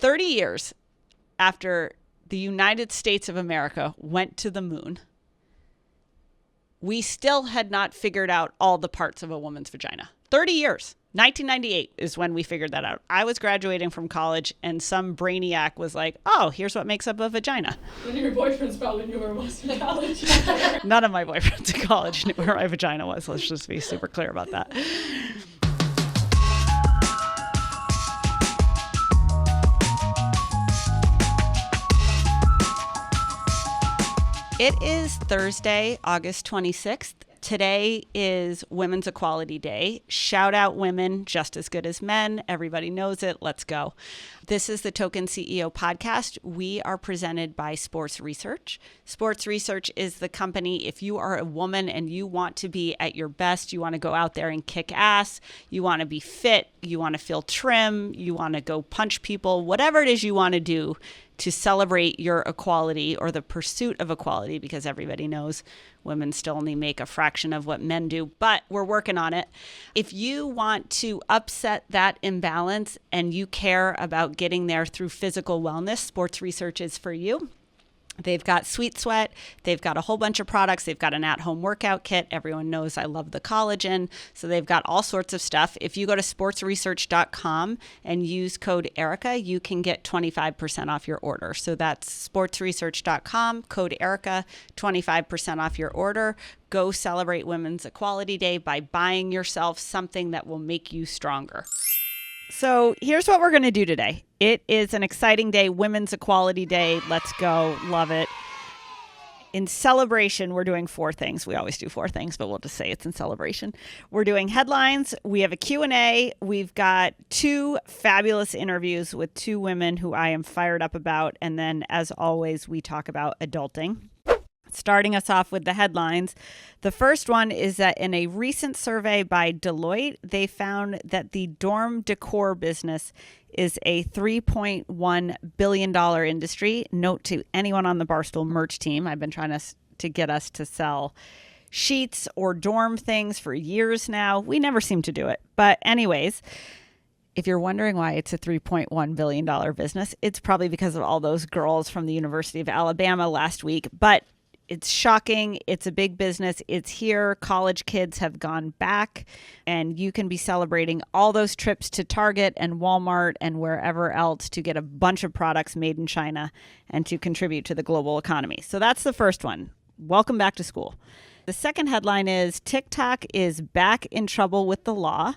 30 years after the United States of America went to the moon, we still had not figured out all the parts of a woman's vagina. 30 years. 1998 is when we figured that out. I was graduating from college and some brainiac was like, oh, here's what makes up a vagina. None of your boyfriends probably knew where it was in college. None of my boyfriends in college knew where my vagina was. Let's just be super clear about that. It is Thursday, August 26th. Today is Women's Equality Day. Shout out women, just as good as men. Everybody knows it. Let's go. This is the Token CEO podcast. We are presented by Sports Research. Sports Research is the company. If you are a woman and you want to be at your best, you want to go out there and kick ass, you want to be fit, you want to feel trim, you want to go punch people, whatever it is you want to do to celebrate your equality or the pursuit of equality, because everybody knows women still only make a fraction of what men do, but we're working on it. If you want to upset that imbalance and you care about getting there through physical wellness, Sports Research is for you. They've got Sweet Sweat. They've got a whole bunch of products. They've got an at-home workout kit. Everyone knows I love the collagen. So they've got all sorts of stuff. If you go to sportsresearch.com and use code Erika, you can get 25% off your order. So that's sportsresearch.com, code Erika, 25% off your order. Go celebrate Women's Equality Day by buying yourself something that will make you stronger. So here's what we're going to do today. It is an exciting day, Women's Equality Day. Let's go. Love it. In celebration, we're doing 4 things. We always do 4 things, but we'll just say it's in celebration. We're doing headlines. We have a Q&A. We've got 2 fabulous interviews with 2 women who I am fired up about. And then, as always, we talk about adulting. Starting us off with the headlines. The first one is that in a recent survey by Deloitte, they found that the dorm decor business is a $3.1 billion industry. Note to anyone on the Barstool merch team, I've been trying to get us to sell sheets or dorm things for years now. We never seem to do it. But anyways, if you're wondering why it's a $3.1 billion business, it's probably because of all those girls from the University of Alabama last week. But it's shocking. It's a big business. It's here. College kids have gone back, and you can be celebrating all those trips to Target and Walmart and wherever else to get a bunch of products made in China and to contribute to the global economy. So that's the first one. Welcome back to school. The second headline is TikTok is back in trouble with the law.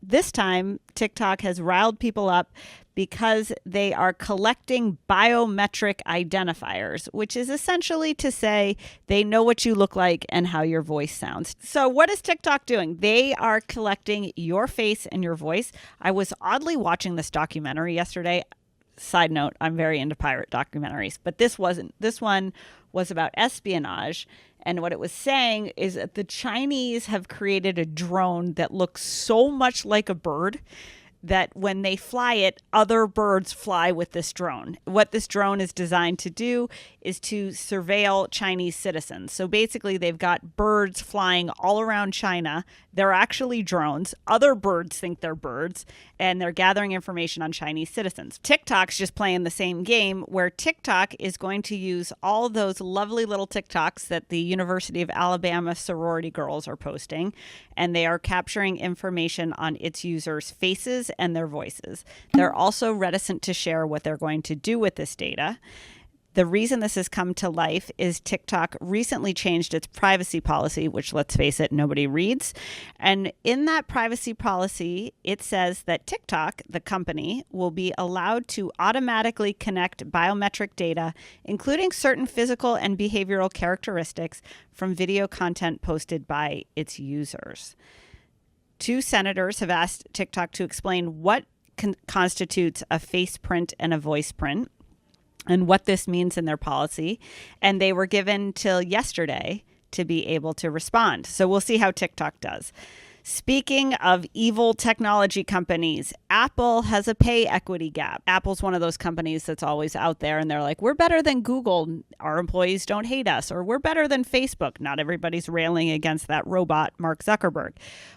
This time, TikTok has riled people up because they are collecting biometric identifiers, which is essentially to say they know what you look like and how your voice sounds. So what is TikTok doing? They are collecting your face and your voice. I was oddly watching this documentary yesterday. Side note, I'm very into pirate documentaries, but this wasn't. This one was about espionage. And what it was saying is that the Chinese have created a drone that looks so much like a bird that when they fly it, other birds fly with this drone. What this drone is designed to do is to surveil Chinese citizens. So basically, they've got birds flying all around China. They're actually drones. Other birds think they're birds, and they're gathering information on Chinese citizens. TikTok's just playing the same game, where TikTok is going to use all those lovely little TikToks that the University of Alabama sorority girls are posting, and they are capturing information on its users' faces and their voices. They're also reticent to share what they're going to do with this data. The reason this has come to life is TikTok recently changed its privacy policy, which, let's face it, nobody reads. And in that privacy policy, it says that TikTok, the company, will be allowed to automatically connect biometric data, including certain physical and behavioral characteristics, from video content posted by its users. 2 senators have asked TikTok to explain what constitutes a face print and a voice print, and what this means in their policy. And they were given till yesterday to be able to respond. So we'll see how TikTok does. Speaking of evil technology companies, Apple has a pay equity gap. Apple's one of those companies that's always out there and they're like, we're better than Google. Our employees don't hate us. Or we're better than Facebook. Not everybody's railing against that robot, Mark Zuckerberg.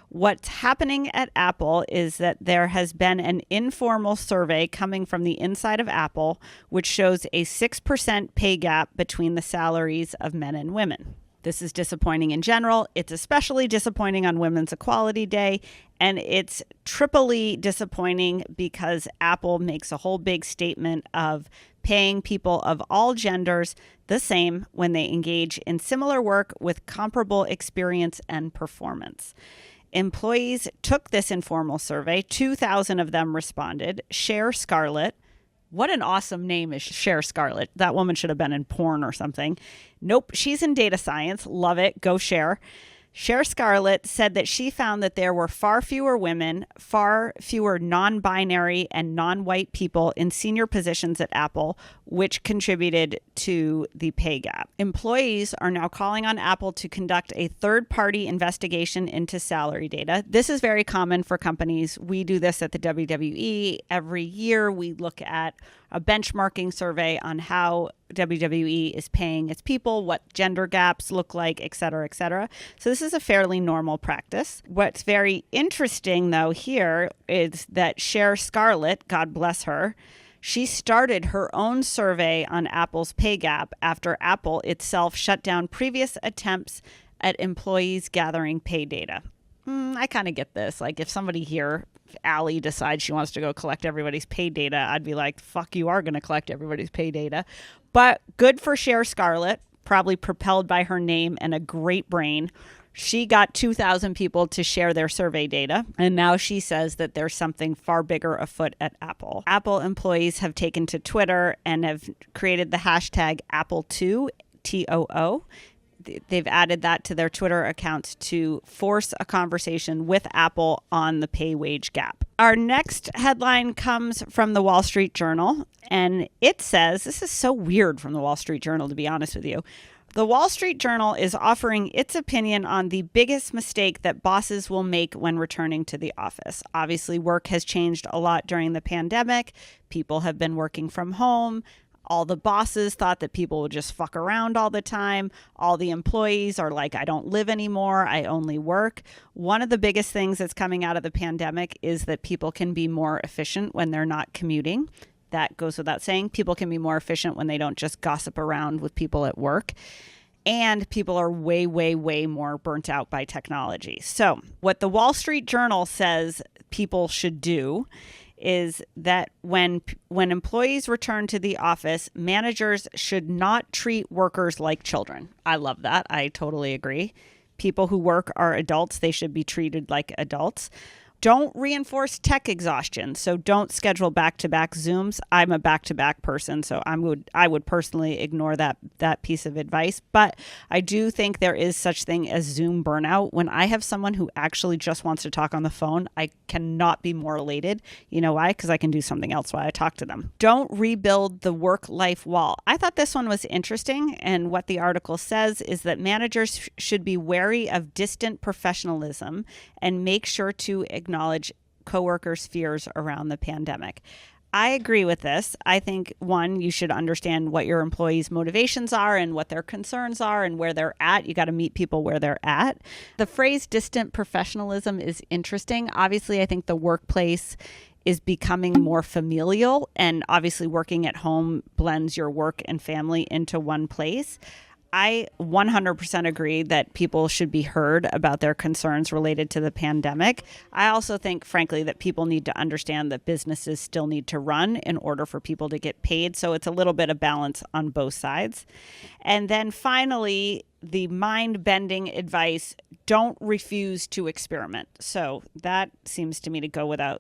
What's happening at Apple is that there has been an informal survey coming from the inside of Apple, which shows a 6% pay gap between the salaries of men and women. This is disappointing in general. It's especially disappointing on Women's Equality Day. And it's triply disappointing because Apple makes a whole big statement of paying people of all genders the same when they engage in similar work with comparable experience and performance. Employees took this informal survey. 2,000 of them responded. Cher Scarlett. What an awesome name is Cher Scarlett. That woman should have been in porn or something. Nope, she's in data science. Love it. Go Cher. Cher Scarlett said that she found that there were far fewer women, far fewer non-binary and non-white people in senior positions at Apple, which contributed to the pay gap. Employees are now calling on Apple to conduct a third-party investigation into salary data. This is very common for companies. We do this at the WWE. Every year we look at a benchmarking survey on how WWE is paying its people, what gender gaps look like, et cetera, et cetera. So this is a fairly normal practice. What's very interesting, though, here is that Cher Scarlett, God bless her, she started her own survey on Apple's pay gap after Apple itself shut down previous attempts at employees gathering pay data. I kind of get this. Like if somebody here, if Allie decides she wants to go collect everybody's pay data, I'd be like, fuck, you are going to collect everybody's pay data. But good for Cher Scarlett, probably propelled by her name and a great brain. She got 2,000 people to share their survey data, and now she says that there's something far bigger afoot at Apple. Apple employees have taken to Twitter and have created the hashtag Apple2, TOO. They've added that to their Twitter accounts to force a conversation with Apple on the pay-wage gap. Our next headline comes from the Wall Street Journal, and it says, this is so weird from the Wall Street Journal, to be honest with you. The Wall Street Journal is offering its opinion on the biggest mistake that bosses will make when returning to the office. Obviously, work has changed a lot during the pandemic. People have been working from home. All the bosses thought that people would just fuck around all the time. All the employees are like, I don't live anymore. I only work. One of the biggest things that's coming out of the pandemic is that people can be more efficient when they're not commuting. That goes without saying. People can be more efficient when they don't just gossip around with people at work. And people are way, way, way more burnt out by technology. So what the Wall Street Journal says people should do is that when employees return to the office, managers should not treat workers like children. I love that. I totally agree. People who work are adults. They should be treated like adults. Don't reinforce tech exhaustion. So don't schedule back-to-back Zooms. I'm a back-to-back person, so I would personally ignore that piece of advice. But I do think there is such thing as Zoom burnout. When I have someone who actually just wants to talk on the phone, I cannot be more elated. You know why? Because I can do something else while I talk to them. Don't rebuild the work-life wall. I thought this one was interesting, and what the article says is that managers should be wary of distant professionalism and make sure to acknowledge coworkers' fears around the pandemic. I agree with this. I think, one, you should understand what your employees' motivations are and what their concerns are and where they're at. You got to meet people where they're at. The phrase distant professionalism is interesting. Obviously, I think the workplace is becoming more familial, and obviously working at home blends your work and family into one place. I 100% agree that people should be heard about their concerns related to the pandemic. I also think, frankly, that people need to understand that businesses still need to run in order for people to get paid. So it's a little bit of balance on both sides. And then finally, the mind-bending advice, don't refuse to experiment. So that seems to me to go without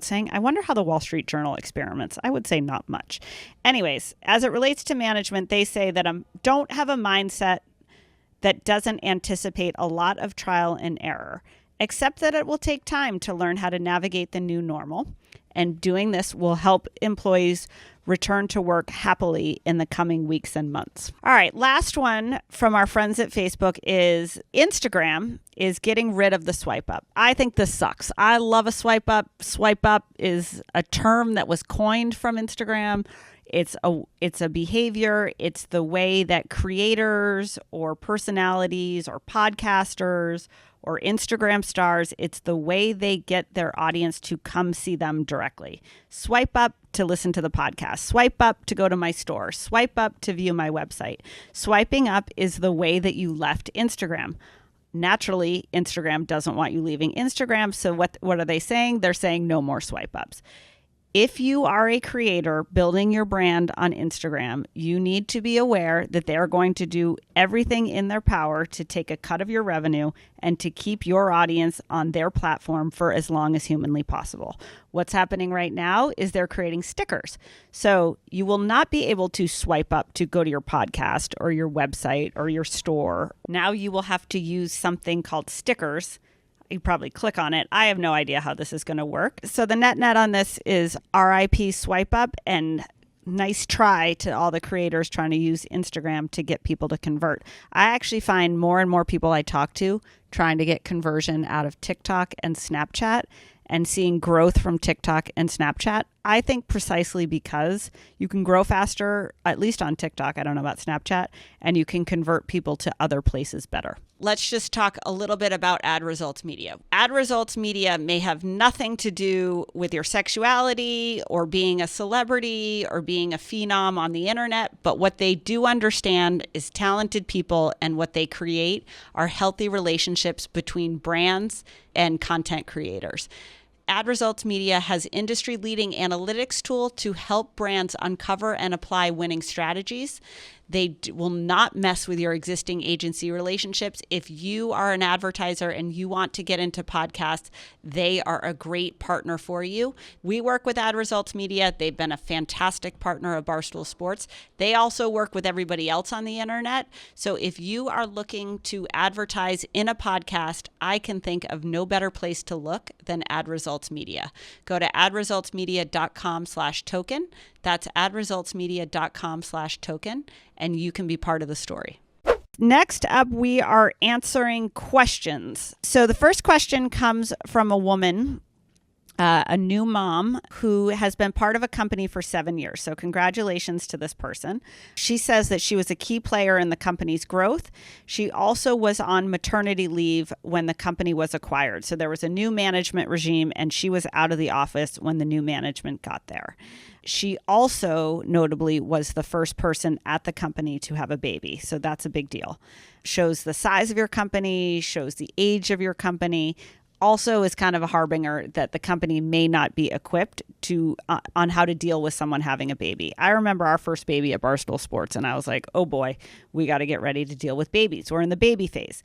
saying. I wonder how the Wall Street Journal experiments. I would say not much. Anyways, as it relates to management, they say that don't have a mindset that doesn't anticipate a lot of trial and error. Accept that it will take time to learn how to navigate the new normal, and doing this will help employees return to work happily in the coming weeks and months. All right, last one from our friends at Facebook is Instagram is getting rid of the swipe up. I think this sucks. I love a swipe up. Swipe up is a term that was coined from Instagram. It's a behavior. It's the way that creators or personalities or podcasters or Instagram stars, it's the way they get their audience to come see them directly. Swipe up to listen to the podcast. Swipe up to go to my store. Swipe up to view my website. Swiping up is the way that you left Instagram. Naturally, Instagram doesn't want you leaving Instagram. So what are they saying? They're saying no more swipe ups. If you are a creator building your brand on Instagram, you need to be aware that they are going to do everything in their power to take a cut of your revenue and to keep your audience on their platform for as long as humanly possible. What's happening right now is they're creating stickers. So you will not be able to swipe up to go to your podcast or your website or your store. Now you will have to use something called stickers. You probably click on it. I have no idea how this is going to work. So the net on this is RIP swipe up, and nice try to all the creators trying to use Instagram to get people to convert. I actually find more and more people I talk to trying to get conversion out of TikTok and Snapchat, and seeing growth from TikTok and Snapchat. I think precisely because you can grow faster, at least on TikTok, I don't know about Snapchat, and you can convert people to other places better. Let's just talk a little bit about ad results media. Ad results media may have nothing to do with your sexuality or being a celebrity or being a phenom on the internet, but what they do understand is talented people, and what they create are healthy relationships between brands and content creators. Ad Results Media has industry-leading analytics tool to help brands uncover and apply winning strategies. They will not mess with your existing agency relationships. If you are an advertiser and you want to get into podcasts, they are a great partner for you. We work with Ad Results Media. They've been a fantastic partner of Barstool Sports. They also work with everybody else on the internet. So if you are looking to advertise in a podcast, I can think of no better place to look than Ad Results Media. Go to adresultsmedia.com/token. That's adresultsmedia.com/token, and you can be part of the story. Next up, we are answering questions. So the first question comes from a woman, a new mom who has been part of a company for 7 years. So congratulations to this person. She says that she was a key player in the company's growth. She also was on maternity leave when the company was acquired. So there was a new management regime, and she was out of the office when the new management got there. She also notably was the first person at the company to have a baby. So that's a big deal. Shows the size of your company, shows the age of your company. Also is kind of a harbinger that the company may not be equipped to on how to deal with someone having a baby. I remember our first baby at Barstool Sports, and I was like, oh boy, we got to get ready to deal with babies. We're in the baby phase.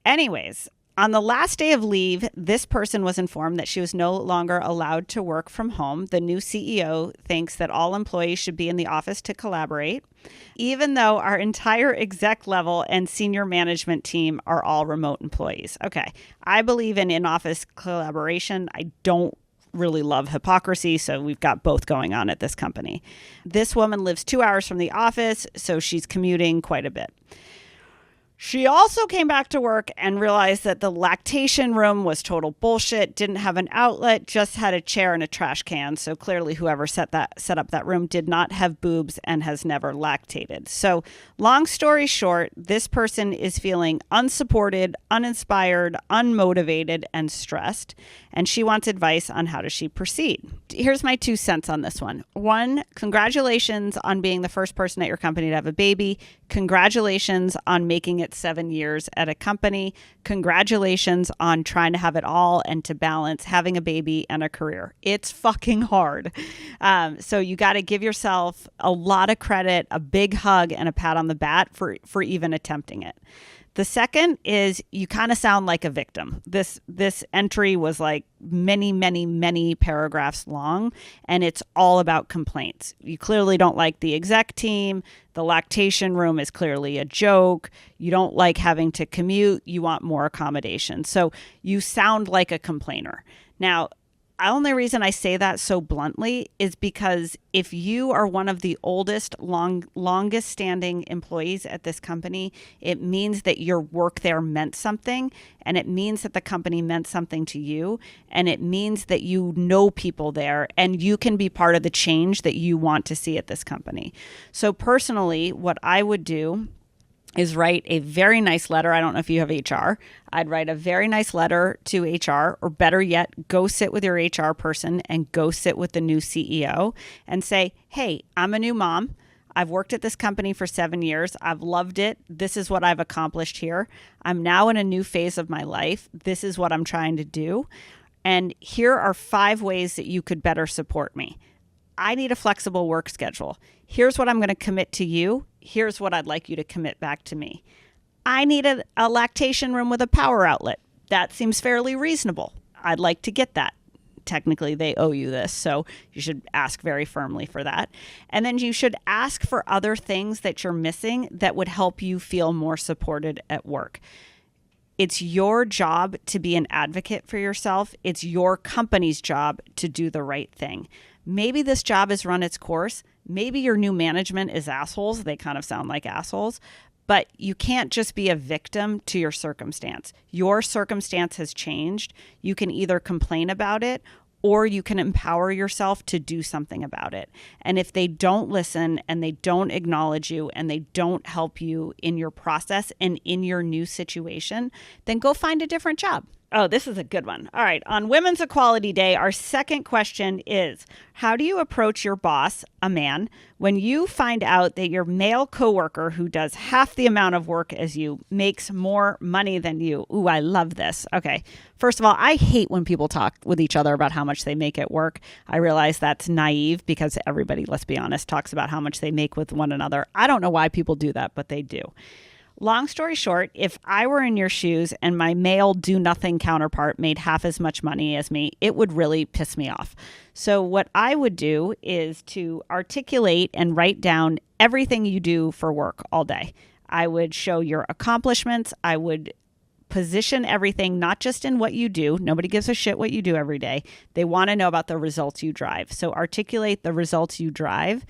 Anyways, on the last day of leave, this person was informed that she was no longer allowed to work from home. The new CEO thinks that all employees should be in the office to collaborate, even though our entire exec level and senior management team are all remote employees. Okay, I believe in in-office collaboration. I don't really love hypocrisy, so we've got both going on at this company. This woman lives 2 hours from the office, so she's commuting quite a bit. She also came back to work and realized that the lactation room was total bullshit, didn't have an outlet, just had a chair and a trash can. So clearly whoever set up that room did not have boobs and has never lactated. So long story short, this person is feeling unsupported, uninspired, unmotivated, and stressed. And she wants advice on how does she proceed. Here's my 2 cents on this one. 1, congratulations on being the first person at your company to have a baby. Congratulations on making it 7 years at a company. Congratulations on trying to have it all and to balance having a baby and a career. It's fucking hard. So you got to give yourself a lot of credit, a big hug, and a pat on the back for even attempting it. The second is you kind of sound like a victim. This entry was like many, many, many paragraphs long, and it's all about complaints. You clearly don't like the exec team. The lactation room is clearly a joke. You don't like having to commute. You want more accommodation. So you sound like a complainer. Now, the only reason I say that so bluntly is because if you are one of the oldest, longest standing employees at this company, it means that your work there meant something, and it means that the company meant something to you, and it means that you know people there, and you can be part of the change that you want to see at this company. So personally, what I would do is write a very nice letter. I don't know if you have HR. I'd write a very nice letter to HR, or better yet, go sit with your HR person and go sit with the new CEO and say, hey, I'm a new mom. I've worked at this company for 7 years. I've loved it. This is what I've accomplished here. I'm now in a new phase of my life. This is what I'm trying to do. And here are 5 ways that you could better support me. I need a flexible work schedule. Here's what I'm going to commit to you. Here's what I'd like you to commit back to me. I need a lactation room with a power outlet. That seems fairly reasonable. I'd like to get that. Technically, they owe you this, so you should ask very firmly for that. And then you should ask for other things that you're missing that would help you feel more supported at work. It's your job to be an advocate for yourself. It's your company's job to do the right thing. Maybe this job has run its course. Maybe your new management is assholes. They kind of sound like assholes. But you can't just be a victim to your circumstance. Your circumstance has changed. You can either complain about it, or you can empower yourself to do something about it. And if they don't listen and they don't acknowledge you and they don't help you in your process and in your new situation, then go find a different job. Oh, this is a good one. All right. On Women's Equality Day, our second question is, how do you approach your boss, a man, when you find out that your male coworker who does half the amount of work as you makes more money than you? Ooh, I love this. Okay. First of all, I hate when people talk with each other about how much they make at work. I realize that's naive because everybody, let's be honest, talks about how much they make with one another. I don't know why people do that, but they do. Long story short, if I were in your shoes and my male do-nothing counterpart made half as much money as me, it would really piss me off. So what I would do is to articulate and write down everything you do for work all day. I would show your accomplishments. I would position everything, not just in what you do. Nobody gives a shit what you do every day. They want to know about the results you drive. So articulate the results you drive.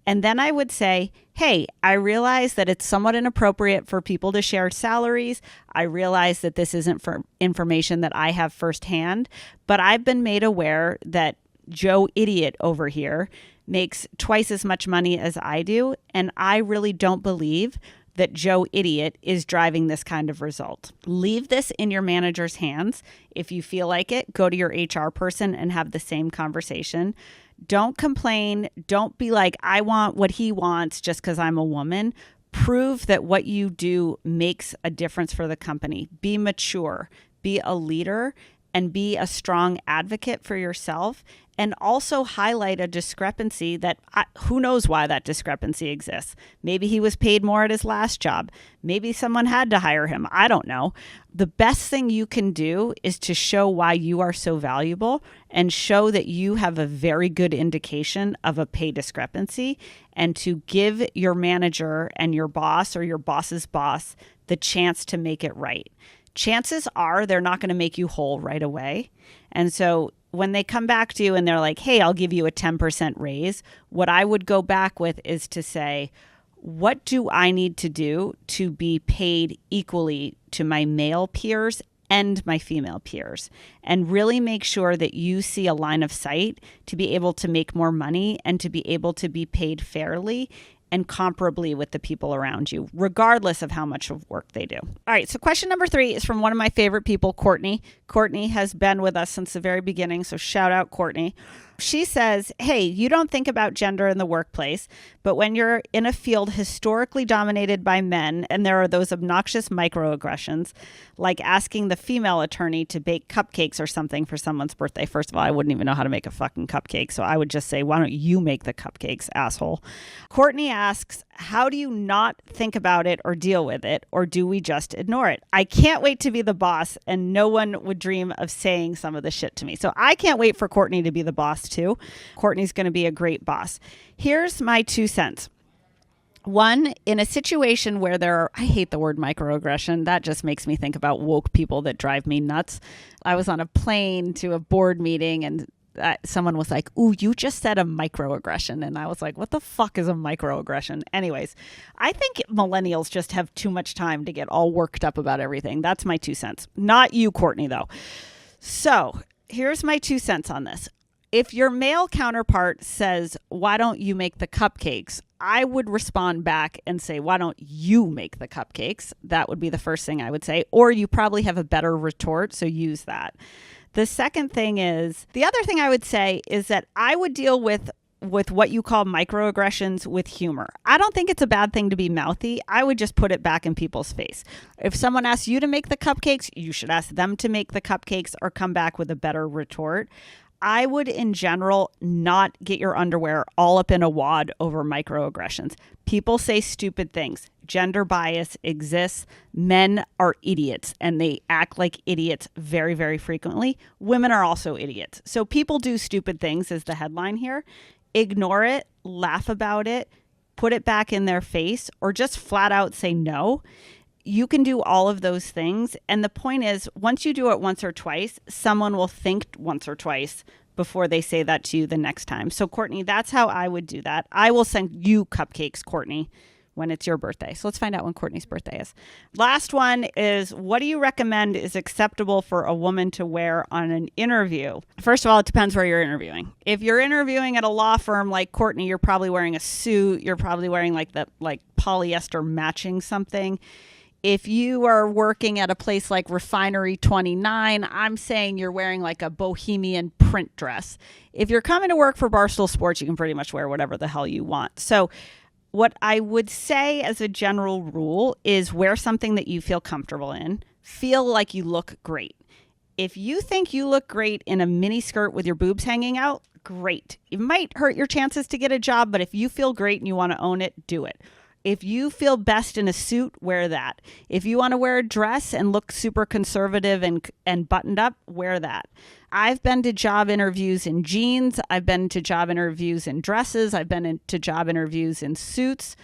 And then I would say, hey, I realize that it's somewhat inappropriate for people to share salaries. I realize that this isn't for information that I have firsthand, but I've been made aware that Joe Idiot over here makes twice as much money as I do. And I really don't believe that Joe Idiot is driving this kind of result. Leave this in your manager's hands. If you feel like it, go to your HR person and have the same conversation. Don't complain. Don't be like, I want what he wants just because I'm a woman. Prove that what you do makes a difference for the company. Be mature. Be a leader and be a strong advocate for yourself. And also highlight a discrepancy that who knows why that discrepancy exists. Maybe he was paid more at his last job. Maybe someone had to hire him. I don't know. The best thing you can do is to show why you are so valuable and show that you have a very good indication of a pay discrepancy, and to give your manager and your boss or your boss's boss the chance to make it right. Chances are they're not going to make you whole right away. And so when they come back to you and they're like, hey, I'll give you a 10% raise, what I would go back with is to say, what do I need to do to be paid equally to my male peers and my female peers? And really make sure that you see a line of sight to be able to make more money and to be able to be paid fairly and comparably with the people around you, regardless of how much of work they do. All right, so question number 3 is from one of my favorite people, Courtney. Courtney has been with us since the very beginning, so shout out Courtney. She says, hey, you don't think about gender in the workplace, but when you're in a field historically dominated by men and there are those obnoxious microaggressions, like asking the female attorney to bake cupcakes or something for someone's birthday. First of all, I wouldn't even know how to make a fucking cupcake, so I would just say, why don't you make the cupcakes, asshole? Courtney asks, how do you not think about it or deal with it, or do we just ignore it? I can't wait to be the boss, and no one would dream of saying some of the shit to me. So I can't wait for Courtney to be the boss too. Courtney's going to be a great boss. Here's my 2 cents. One, in a situation where I hate the word microaggression. That just makes me think about woke people that drive me nuts. I was on a plane to a board meeting and someone was like, ooh, you just said a microaggression. And I was like, what the fuck is a microaggression? Anyways, I think millennials just have too much time to get all worked up about everything. That's my 2 cents. Not you, Courtney, though. So here's my 2 cents on this. If your male counterpart says, why don't you make the cupcakes? I would respond back and say, why don't you make the cupcakes? That would be the first thing I would say. Or you probably have a better retort, so use that. The second thing is, the other thing I would say is that I would deal with what you call microaggressions with humor. I don't think it's a bad thing to be mouthy. I would just put it back in people's face. If someone asks you to make the cupcakes, you should ask them to make the cupcakes or come back with a better retort. I would, in general, not get your underwear all up in a wad over microaggressions. People say stupid things. Gender bias exists. Men are idiots, and they act like idiots very, very frequently. Women are also idiots. So people do stupid things is the headline here. Ignore it, laugh about it, put it back in their face, or just flat out say no. You can do all of those things. And the point is, once you do it once or twice, someone will think once or twice before they say that to you the next time. So, Courtney, that's how I would do that. I will send you cupcakes, Courtney, when it's your birthday. So let's find out when Courtney's birthday is. Last one is, what do you recommend is acceptable for a woman to wear on an interview? First of all, it depends where you're interviewing. If you're interviewing at a law firm like Courtney, you're probably wearing a suit. You're probably wearing like polyester matching something. If you are working at a place like Refinery 29, I'm saying you're wearing like a bohemian print dress. If you're coming to work for Barstool Sports, you can pretty much wear whatever the hell you want. So what I would say as a general rule is wear something that you feel comfortable in. Feel like you look great. If you think you look great in a mini skirt with your boobs hanging out, great. It might hurt your chances to get a job, but if you feel great and you want to own it, do it. If you feel best in a suit, wear that. If you want to wear a dress and look super conservative and buttoned up, wear that. I've been to job interviews in jeans. I've been to job interviews in dresses. I've been to job interviews in suits.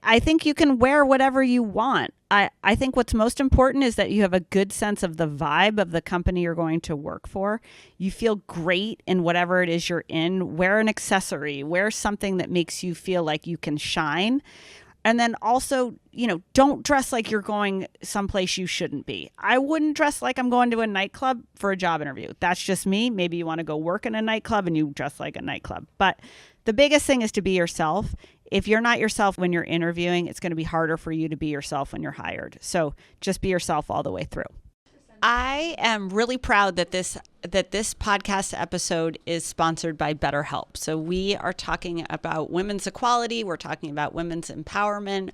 I think you can wear whatever you want. I think what's most important is that you have a good sense of the vibe of the company you're going to work for. You feel great in whatever it is you're in. Wear an accessory. Wear something that makes you feel like you can shine. And then also, don't dress like you're going someplace you shouldn't be. I wouldn't dress like I'm going to a nightclub for a job interview. That's just me. Maybe you want to go work in a nightclub and you dress like a nightclub. But the biggest thing is to be yourself. If you're not yourself when you're interviewing, it's going to be harder for you to be yourself when you're hired. So just be yourself all the way through. I am really proud that this podcast episode is sponsored by BetterHelp. So we are talking about women's equality. We're talking about women's empowerment.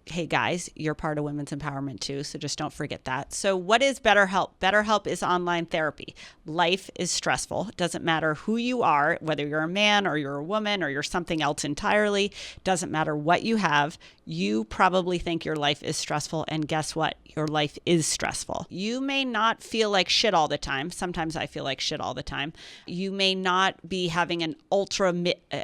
Hey guys, you're part of women's empowerment too, so just don't forget that. So what is BetterHelp? BetterHelp is online therapy. Life is stressful. It doesn't matter who you are, whether you're a man or you're a woman or you're something else entirely. Doesn't matter what you have. You probably think your life is stressful, and guess what? Your life is stressful. You may not feel like shit all the time. Sometimes I feel like shit all the time. You may not be having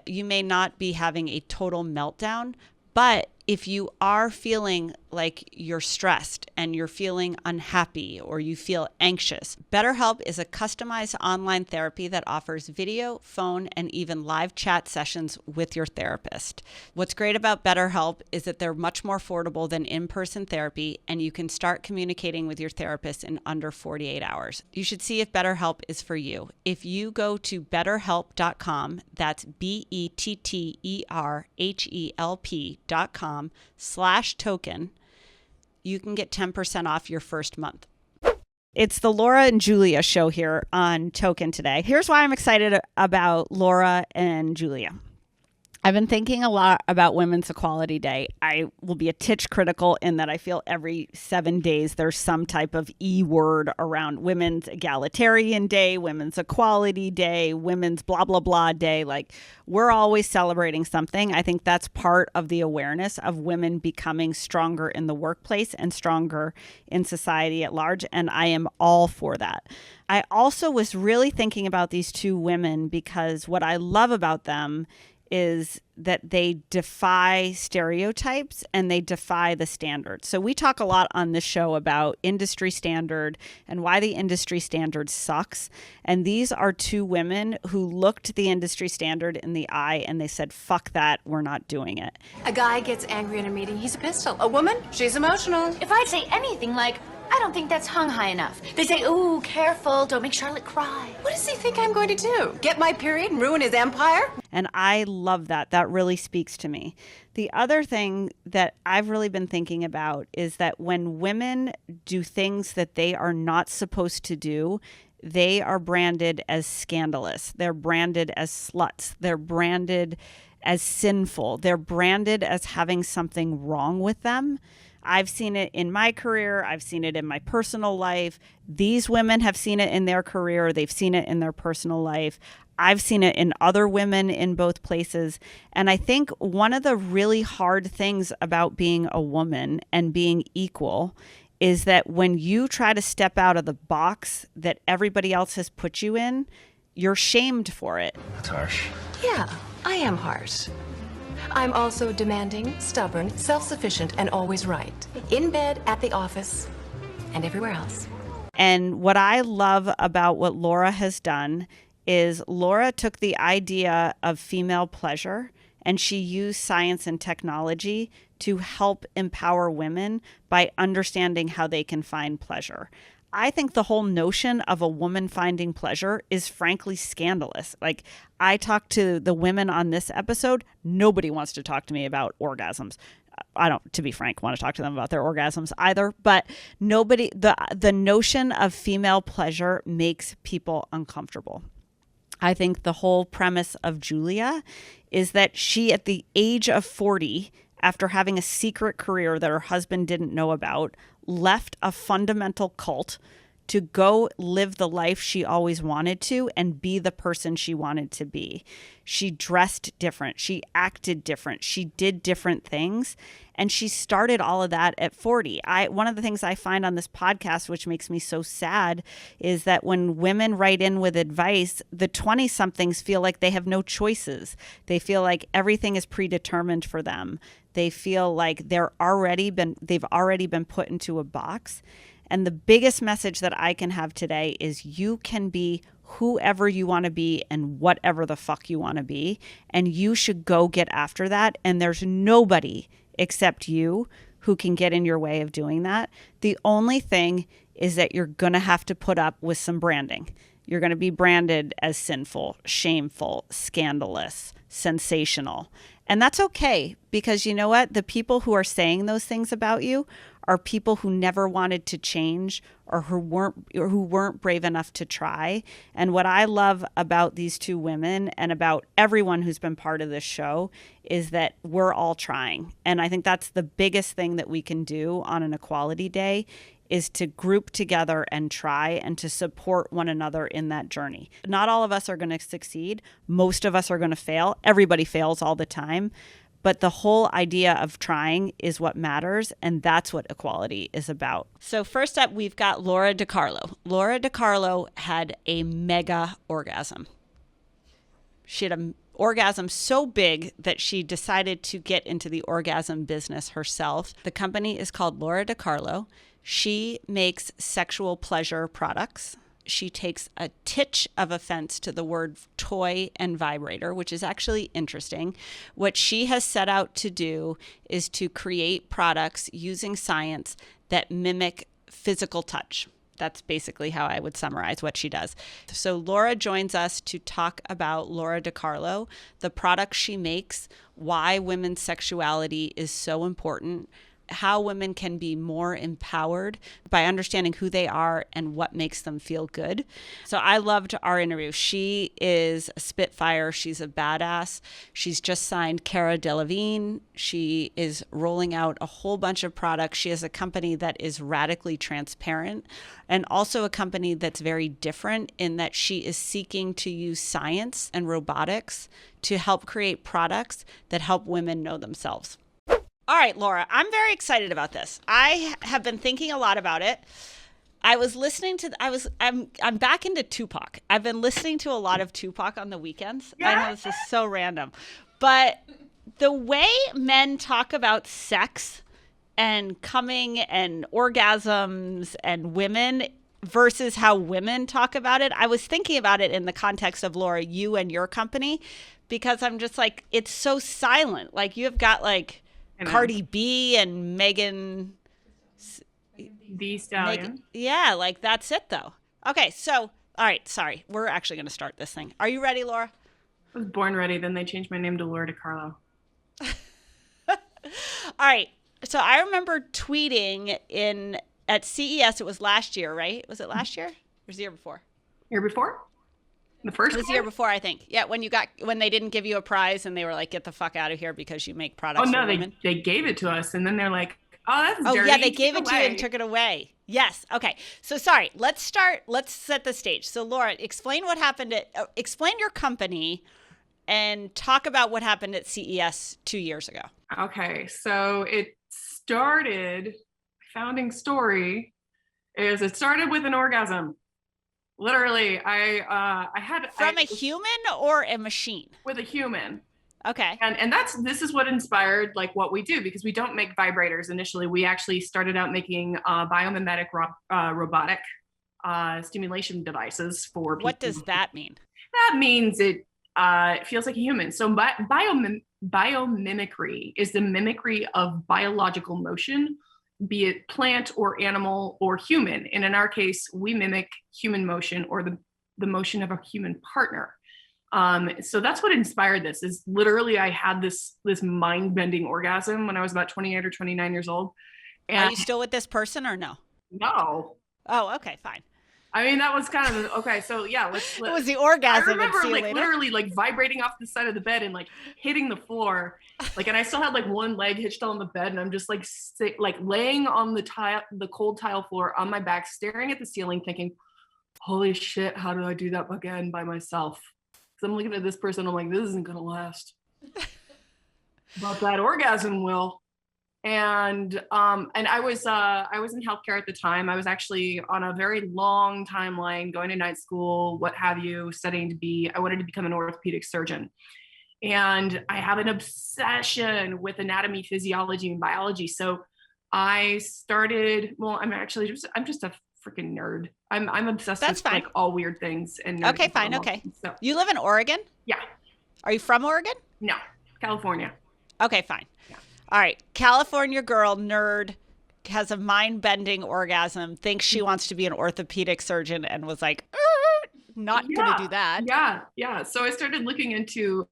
you may not be having a total meltdown, but if you are feeling like you're stressed and you're feeling unhappy or you feel anxious, BetterHelp is a customized online therapy that offers video, phone, and even live chat sessions with your therapist. What's great about BetterHelp is that they're much more affordable than in-person therapy, and you can start communicating with your therapist in under 48 hours. You should see if BetterHelp is for you. If you go to betterhelp.com, that's BetterHelp.com/token, you can get 10% off your first month. It's the Lora and Julia show here on Token today. Here's why I'm excited about Lora and Julia. I've been thinking a lot about Women's Equality Day. I will be a titch critical in that I feel every 7 days there's some type of E word around Women's Egalitarian Day, Women's Equality Day, Women's blah, blah, blah day. Like, we're always celebrating something. I think that's part of the awareness of women becoming stronger in the workplace and stronger in society at large. And I am all for that. I also was really thinking about these two women because what I love about them is that they defy stereotypes and they defy the standards. So we talk a lot on this show about industry standard and why the industry standard sucks. And these are two women who looked the industry standard in the eye and they said, fuck that, we're not doing it. A guy gets angry in a meeting, he's a pistol. A woman, she's emotional. If I say anything like, I don't think that's hung high enough, they say, ooh, careful, don't make Charlotte cry. What does he think I'm going to do? Get my period and ruin his empire? And I love that. That really speaks to me. The other thing that I've really been thinking about is that when women do things that they are not supposed to do, they are branded as scandalous. They're branded as sluts. They're branded as sinful. They're branded as having something wrong with them. I've seen it in my career. I've seen it in my personal life. These women have seen it in their career. They've seen it in their personal life. I've seen it in other women in both places. And I think one of the really hard things about being a woman and being equal is that when you try to step out of the box that everybody else has put you in, you're shamed for it. That's harsh. Yeah, I am harsh. I'm also demanding, stubborn, self-sufficient, and always right. In bed, at the office, and everywhere else. And what I love about what Lora has done is Lora took the idea of female pleasure and she used science and technology to help empower women by understanding how they can find pleasure. I think the whole notion of a woman finding pleasure is frankly scandalous. Like, I talk to the women on this episode. Nobody wants to talk to me about orgasms. I don't, to be frank, want to talk to them about their orgasms either. But nobody, the notion of female pleasure makes people uncomfortable. I think the whole premise of Julia is that she, at the age of 40, after having a secret career that her husband didn't know about, left a fundamental cult to go live the life she always wanted to and be the person she wanted to be. She dressed different. She acted different. She did different things. And she started all of that at 40. One of the things I find on this podcast, which makes me so sad, is that when women write in with advice, the 20-somethings feel like they have no choices. They feel like everything is predetermined for them. They feel like they've already been put into a box. And the biggest message that I can have today is you can be whoever you want to be and whatever the fuck you want to be. And you should go get after that. And there's nobody except you who can get in your way of doing that. The only thing is that you're going to have to put up with some branding. You're going to be branded as sinful, shameful, scandalous, sensational. And that's okay, because you know what? The people who are saying those things about you are people who never wanted to change or who weren't brave enough to try. And what I love about these two women and about everyone who's been part of this show is that we're all trying. And I think that's the biggest thing that we can do on an Equality Day, is to group together and try and to support one another in that journey. Not all of us are going to succeed. Most of us are going to fail. Everybody fails all the time. But the whole idea of trying is what matters, and that's what equality is about. So first up, we've got Lora DiCarlo. Lora DiCarlo had a mega orgasm. She had an orgasm so big that she decided to get into the orgasm business herself. The company is called Lora DiCarlo. She makes sexual pleasure products. She takes a titch of offense to the word toy and vibrator, which is actually interesting. What she has set out to do is to create products using science that mimic physical touch. That's basically how I would summarize what she does. So Lora joins us to talk about Lora DiCarlo, the products she makes, why women's sexuality is so important, how women can be more empowered by understanding who they are and what makes them feel good. So I loved our interview. She is a spitfire. She's a badass. She's just signed Cara Delevingne. She is rolling out a whole bunch of products. She has a company that is radically transparent, and also a company that's very different in that she is seeking to use science and robotics to help create products that help women know themselves. All right, Lora, I'm very excited about this. I have been thinking a lot about it. I was listening to I'm back into Tupac. I've been listening to a lot of Tupac on the weekends. Yeah. I know this is so random, but the way men talk about sex and coming and orgasms and women versus how women talk about it, I was thinking about it in the context of, Lora, you and your company, because I'm just like, it's so silent. Like, you have got like Cardi B and Megan Thee Stallion. Yeah, like that's it though. Okay, so all right, sorry. We're actually going to start this thing. Are you ready, Lora? I was born ready, then they changed my name to Lora DiCarlo. All right. So I remember tweeting at CES, it was last year, right? Was it last year? Or was it the year before? Year before? The first It was the year before, I think. Yeah, when they didn't give you a prize and they were like, get the fuck out of here because you make products for women. They gave it to us and then they're like, oh, that's dirty. Oh, yeah, they gave it to you and took it away. Yes. Okay. So sorry, let's set the stage. So Lora, explain what happened explain your company and talk about what happened at CES 2 years ago. Okay. So it started, founding story is it started with an orgasm. Literally, I had from a human or a machine? With a human. Okay. And this is what inspired like what we do, because we don't make vibrators initially. We actually started out making biomimetic robotic stimulation devices for people. What does that mean? That means it feels like a human. So biomimicry is the mimicry of biological motion, be it plant or animal or human. And in our case, we mimic human motion or the motion of a human partner. So that's what inspired this. Is literally I had this mind-bending orgasm when I was about 28 or 29 years old. And are you still with this person or no? No. Oh, okay, fine. I mean, that was kind of okay. So yeah, let's it was the orgasm. I remember like literally like vibrating off the side of the bed and like hitting the floor, like, and I still had like one leg hitched on the bed, and I'm just like laying on the cold tile floor on my back, staring at the ceiling, thinking, "Holy shit, how do I do that again by myself?" Because I'm looking at this person, I'm like, "This isn't gonna last," but that orgasm will. And I was in healthcare at the time. I was actually on a very long timeline, going to night school, what have you, I wanted to become an orthopedic surgeon. And I have an obsession with anatomy, physiology, and biology. So I started, I'm just a freaking nerd. I'm obsessed with like all weird things. And okay, fine. Okay. So. You live in Oregon? Yeah. Are you from Oregon? No, California. Okay, fine. Yeah. All right. California girl, nerd, has a mind-bending orgasm, thinks she wants to be an orthopedic surgeon, and was like, not going to do that. Yeah. So I started looking into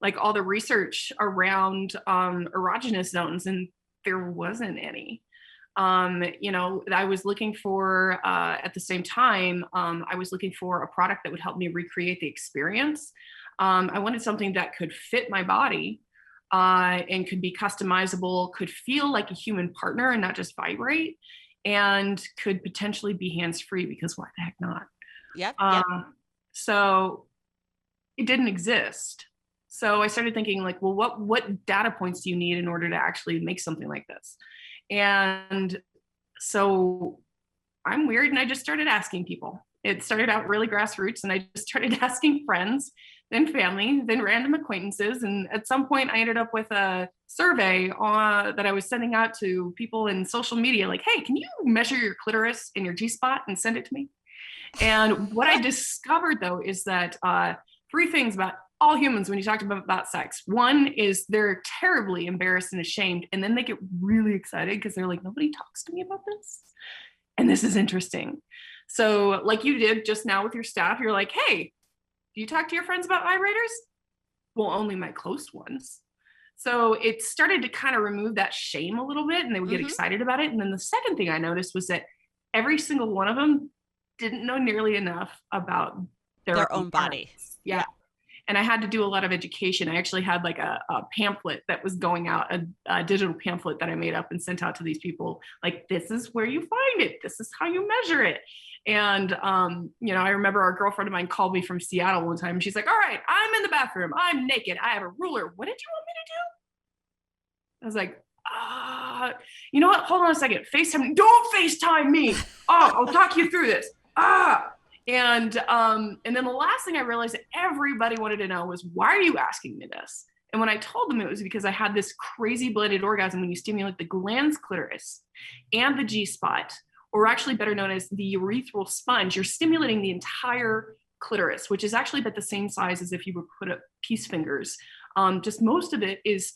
like all the research around erogenous zones, and there wasn't any. I was looking for, at the same time, I was looking for a product that would help me recreate the experience. I wanted something that could fit my body. And could be customizable, could feel like a human partner and not just vibrate, and could potentially be hands-free, because why the heck not? Yep. So it didn't exist. So I started thinking like, well, what data points do you need in order to actually make something like this? And so I'm weird, and I just started asking people. It started out really grassroots, and I just started asking friends, then family, then random acquaintances. And at some point I ended up with a survey that I was sending out to people in social media, like, hey, can you measure your clitoris and your G-spot and send it to me? And what I discovered though, is that 3 things about all humans when you talk about sex. One is they're terribly embarrassed and ashamed. And then they get really excited because they're like, nobody talks to me about this. And this is interesting. So like you did just now with your staff, you're like, hey, do you talk to your friends about vibrators? Well, only my close ones. So it started to kind of remove that shame a little bit, and they would get excited about it. And then the second thing I noticed was that every single one of them didn't know nearly enough about their own body. Yeah. And I had to do a lot of education. I actually had like a pamphlet that was going out, a digital pamphlet that I made up and sent out to these people. Like, this is where you find it. This is how you measure it. And, you know, I remember our girlfriend of mine called me from Seattle one time, and she's like, all right, I'm in the bathroom. I'm naked. I have a ruler. What did you want me to do? I was like, you know what? Hold on a second. FaceTime. Don't FaceTime me. I'll talk you through this. And then the last thing I realized that everybody wanted to know was, why are you asking me this? And when I told them, it was because I had this crazy blended orgasm when you stimulate the glans clitoris and the G-spot, or actually better known as the urethral sponge. You're stimulating the entire clitoris, which is actually about the same size as if you were put up peace fingers. Just most of it is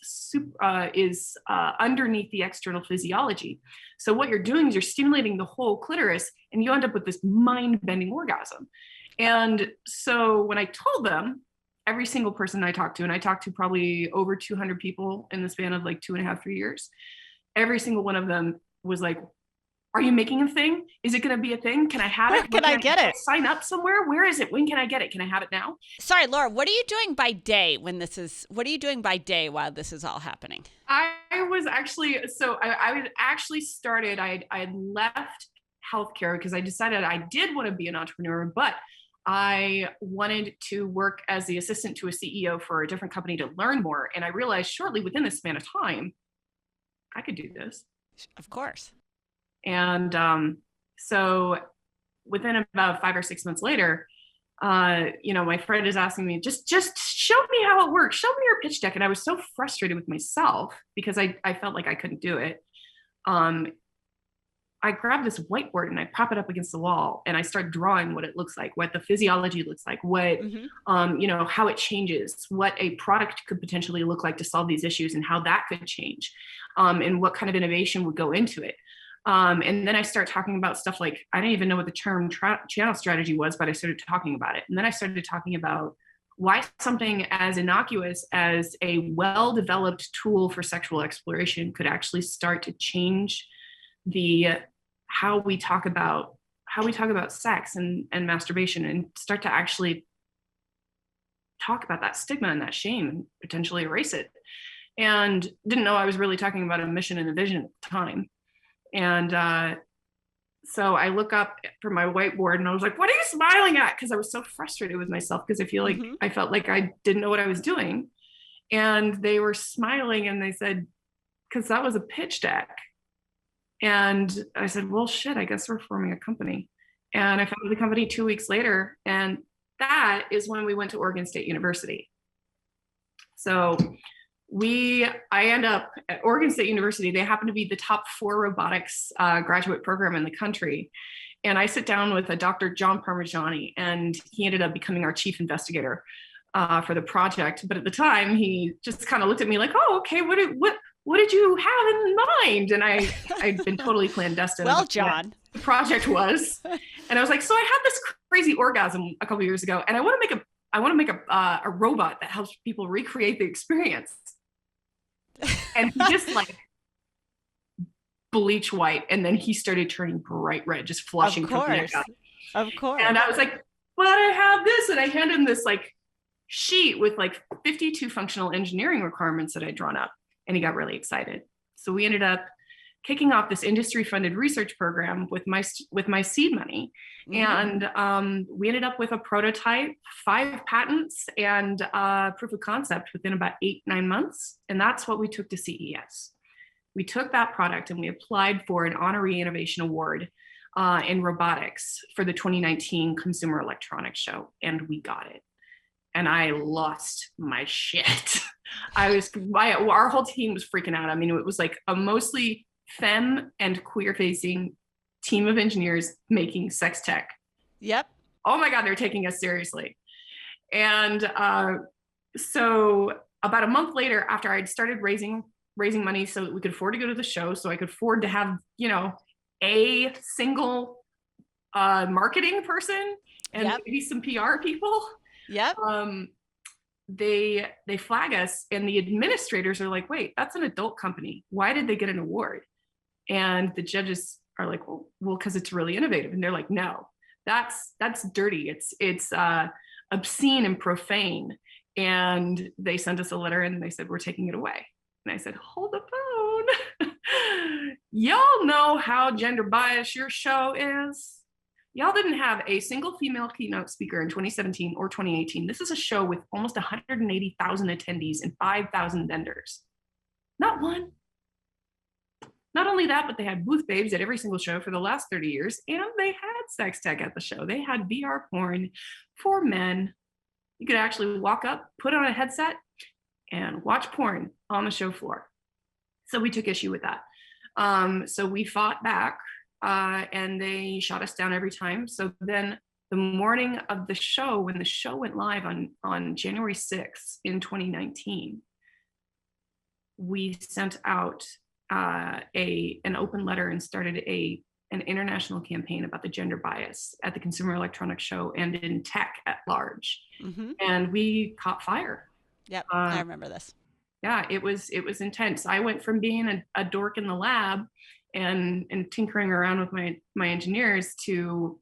underneath the external physiology. So what you're doing is you're stimulating the whole clitoris, and you end up with this mind-bending orgasm. And so when I told them, every single person I talked to, and I talked to probably over 200 people in the span of like 2.5, 3 years, every single one of them was like, are you making a thing? Is it going to be a thing? Can I have it? Can I get it? Sign up somewhere? Where is it? When can I get it? Can I have it now? Sorry, Lora, what are you doing by day while this is all happening? I was actually, I actually started, I had left healthcare because I decided I did want to be an entrepreneur, but I wanted to work as the assistant to a CEO for a different company to learn more. And I realized shortly within the span of time, I could do this. Of course. And so within about 5 or 6 months later, you know, my friend is asking me, just show me how it works. Show me your pitch deck. And I was so frustrated with myself because I felt like I couldn't do it. I grab this whiteboard and I prop it up against the wall, and I start drawing what it looks like, what the physiology looks like, what, you know, how it changes, what a product could potentially look like to solve these issues, and how that could change, and what kind of innovation would go into it. And then I start talking about stuff like, I didn't even know what the term channel strategy was, but I started talking about it. And then I started talking about why something as innocuous as a well-developed tool for sexual exploration could actually start to change how we talk about sex and masturbation, and start to actually talk about that stigma and that shame and potentially erase it. And didn't know I was really talking about a mission and a vision at the time. And so I look up from my whiteboard and I was like, what are you smiling at? Because I was so frustrated with myself, because I felt like I didn't know what I was doing. And they were smiling and they said, because that was a pitch deck. And I said, well, shit, I guess we're forming a company. And I founded the company 2 weeks later. And that is when we went to Oregon State University. So I end up at Oregon State University. They happen to be the top 4 robotics graduate program in the country. And I sit down with a Dr. John Parmigiani, and he ended up becoming our chief investigator for the project. But at the time, he just kind of looked at me like, oh, okay, what did you have in mind? And I'd been totally clandestine. Well, John, the project was, and I was like, so I had this crazy orgasm a couple years ago, and I want to make a robot that helps people recreate the experience. And he just like bleach white, and then he started turning bright red, just flushing. Of course. Of course. And I was like, but I have this, and I hand him this like sheet with like 52 functional engineering requirements that I'd drawn up, and he got really excited. So we ended up kicking off this industry-funded research program with my seed money. And we ended up with a prototype, 5 patents, and proof of concept within about 8-9 months. And that's what we took to CES. We took that product and we applied for an honorary innovation award in robotics for the 2019 Consumer Electronics Show, and we got it. And I lost my shit. Our whole team was freaking out. I mean, it was like a mostly femme and queer-facing team of engineers making sex tech. Yep. Oh my God, they're taking us seriously. And so about a month later, after I'd started raising money so that we could afford to go to the show, so I could afford to have, you know, a single marketing person and maybe some PR people. Yep. they flag us, and the administrators are like, wait, that's an adult company. Why did they get an award? And the judges are like, well, because it's really innovative. And they're like, no, that's dirty. It's obscene and profane. And they sent us a letter and they said, we're taking it away. And I said, hold the phone. Y'all know how gender biased your show is. Y'all didn't have a single female keynote speaker in 2017 or 2018. This is a show with almost 180,000 attendees and 5,000 vendors. Not one. Not only that, but they had booth babes at every single show for the last 30 years, and they had sex tech at the show. They had VR porn for men. You could actually walk up, put on a headset, and watch porn on the show floor. So we took issue with that. So we fought back, and they shot us down every time. So then the morning of the show, when the show went live on January 6th in 2019, we sent out an open letter and started an international campaign about the gender bias at the Consumer Electronics Show and in tech at large. Mm-hmm. And we caught fire. Yep, I remember this. Yeah, it was intense. I went from being a dork in the lab and tinkering around with my engineers to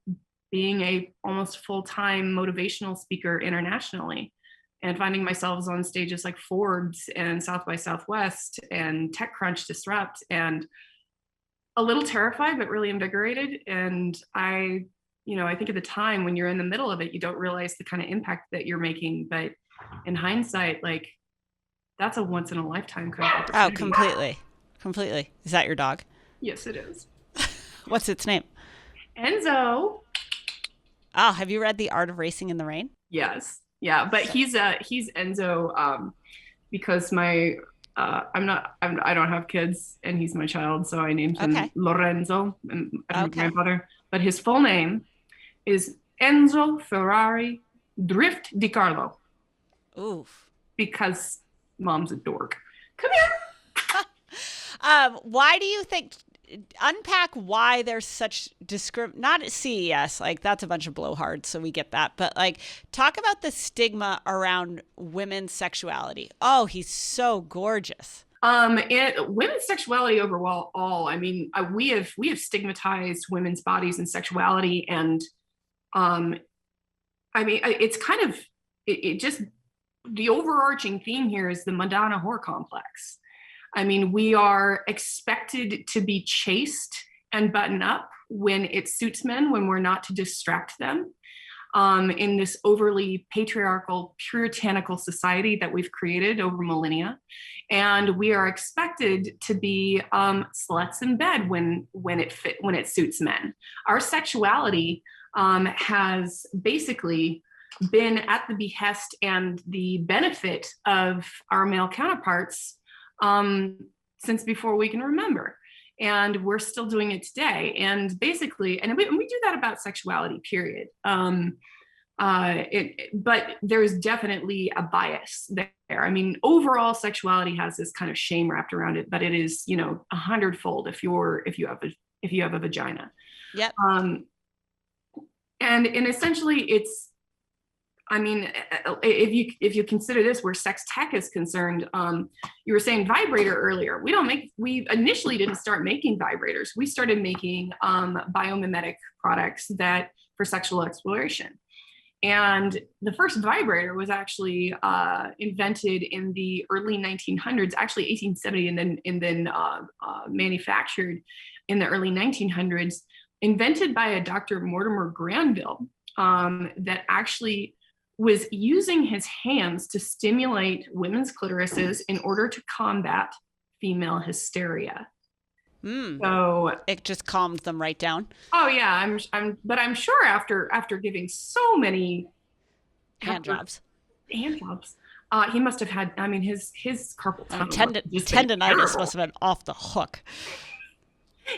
being a almost full-time motivational speaker internationally, and finding myself on stages like Forbes and South by Southwest and TechCrunch Disrupt, and a little terrified, but really invigorated. And I think at the time when you're in the middle of it, you don't realize the kind of impact that you're making. But in hindsight, like, that's a once in a lifetime kind of opportunity. Oh, completely. Is that your dog? Yes, it is. What's its name? Enzo. Oh, have you read The Art of Racing in the Rain? Yes. Yeah, but he's Enzo because I don't have kids, and he's my child, so I named him Lorenzo, and my grandfather. But his full name is Enzo Ferrari Drift DiCarlo. Oof. Because mom's a dork. Come here. Why do you think? Unpack why there's such not at CES, like that's a bunch of blowhards, so we get that, but like talk about the stigma around women's sexuality. Oh, he's so gorgeous. Women's sexuality overall, we have stigmatized women's bodies and sexuality, and it's kind of it just, the overarching theme here is the Madonna whore complex. We are expected to be chaste and button up when it suits men, when we're not to distract them, in this overly patriarchal, puritanical society that we've created over millennia. And we are expected to be sluts in bed when it suits men. Our sexuality has basically been at the behest and the benefit of our male counterparts since before we can remember, and we're still doing it today. And basically, and we do that about sexuality, period. But there's definitely a bias there. Overall, sexuality has this kind of shame wrapped around it, but it is, 100-fold if you have a vagina. Yep. And essentially, it's. If you consider this where sex tech is concerned, you were saying vibrator earlier. We initially didn't start making vibrators. We started making biomimetic products that for sexual exploration. And the first vibrator was actually invented in the early 1900s, actually 1870, and then manufactured in the early 1900s, invented by a Dr. Mortimer Granville, that actually was using his hands to stimulate women's clitorises in order to combat female hysteria. So it just calmed them right down. Oh yeah, I'm sure after giving so many hand jobs, he must have had. His carpal tunnel tendonitis must have been off the hook.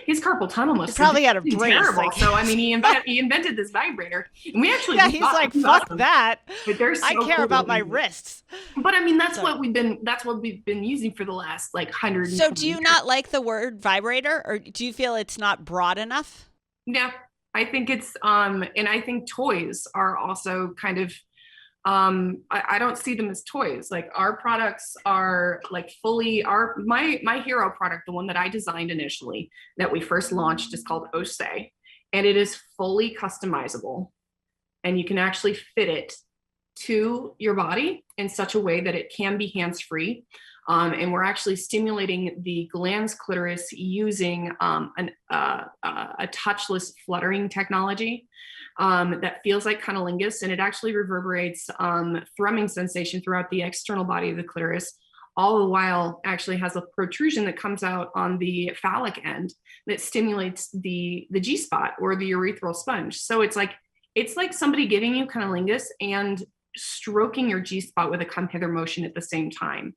His carpal tunnel must probably had a brace. Terrible. So he invented this vibrator, and we actually he's like, fuck that. But they're so I care about my wrists. But that's what we've been using for the last 100. So do you not like the word vibrator, or do you feel it's not broad enough? No, I think it's and I think toys are also kind of I don't see them as toys. Like our products are like fully my hero product, the one that I designed initially that we first launched is called Ose, and it is fully customizable, and you can actually fit it to your body in such a way that it can be hands-free. And we're actually stimulating the glans clitoris using a touchless fluttering technology that feels like cunnilingus, and it actually reverberates thrumming sensation throughout the external body of the clitoris, all the while actually has a protrusion that comes out on the phallic end that stimulates the G-spot or the urethral sponge. So it's like somebody giving you cunnilingus and stroking your G-spot with a come hither motion at the same time.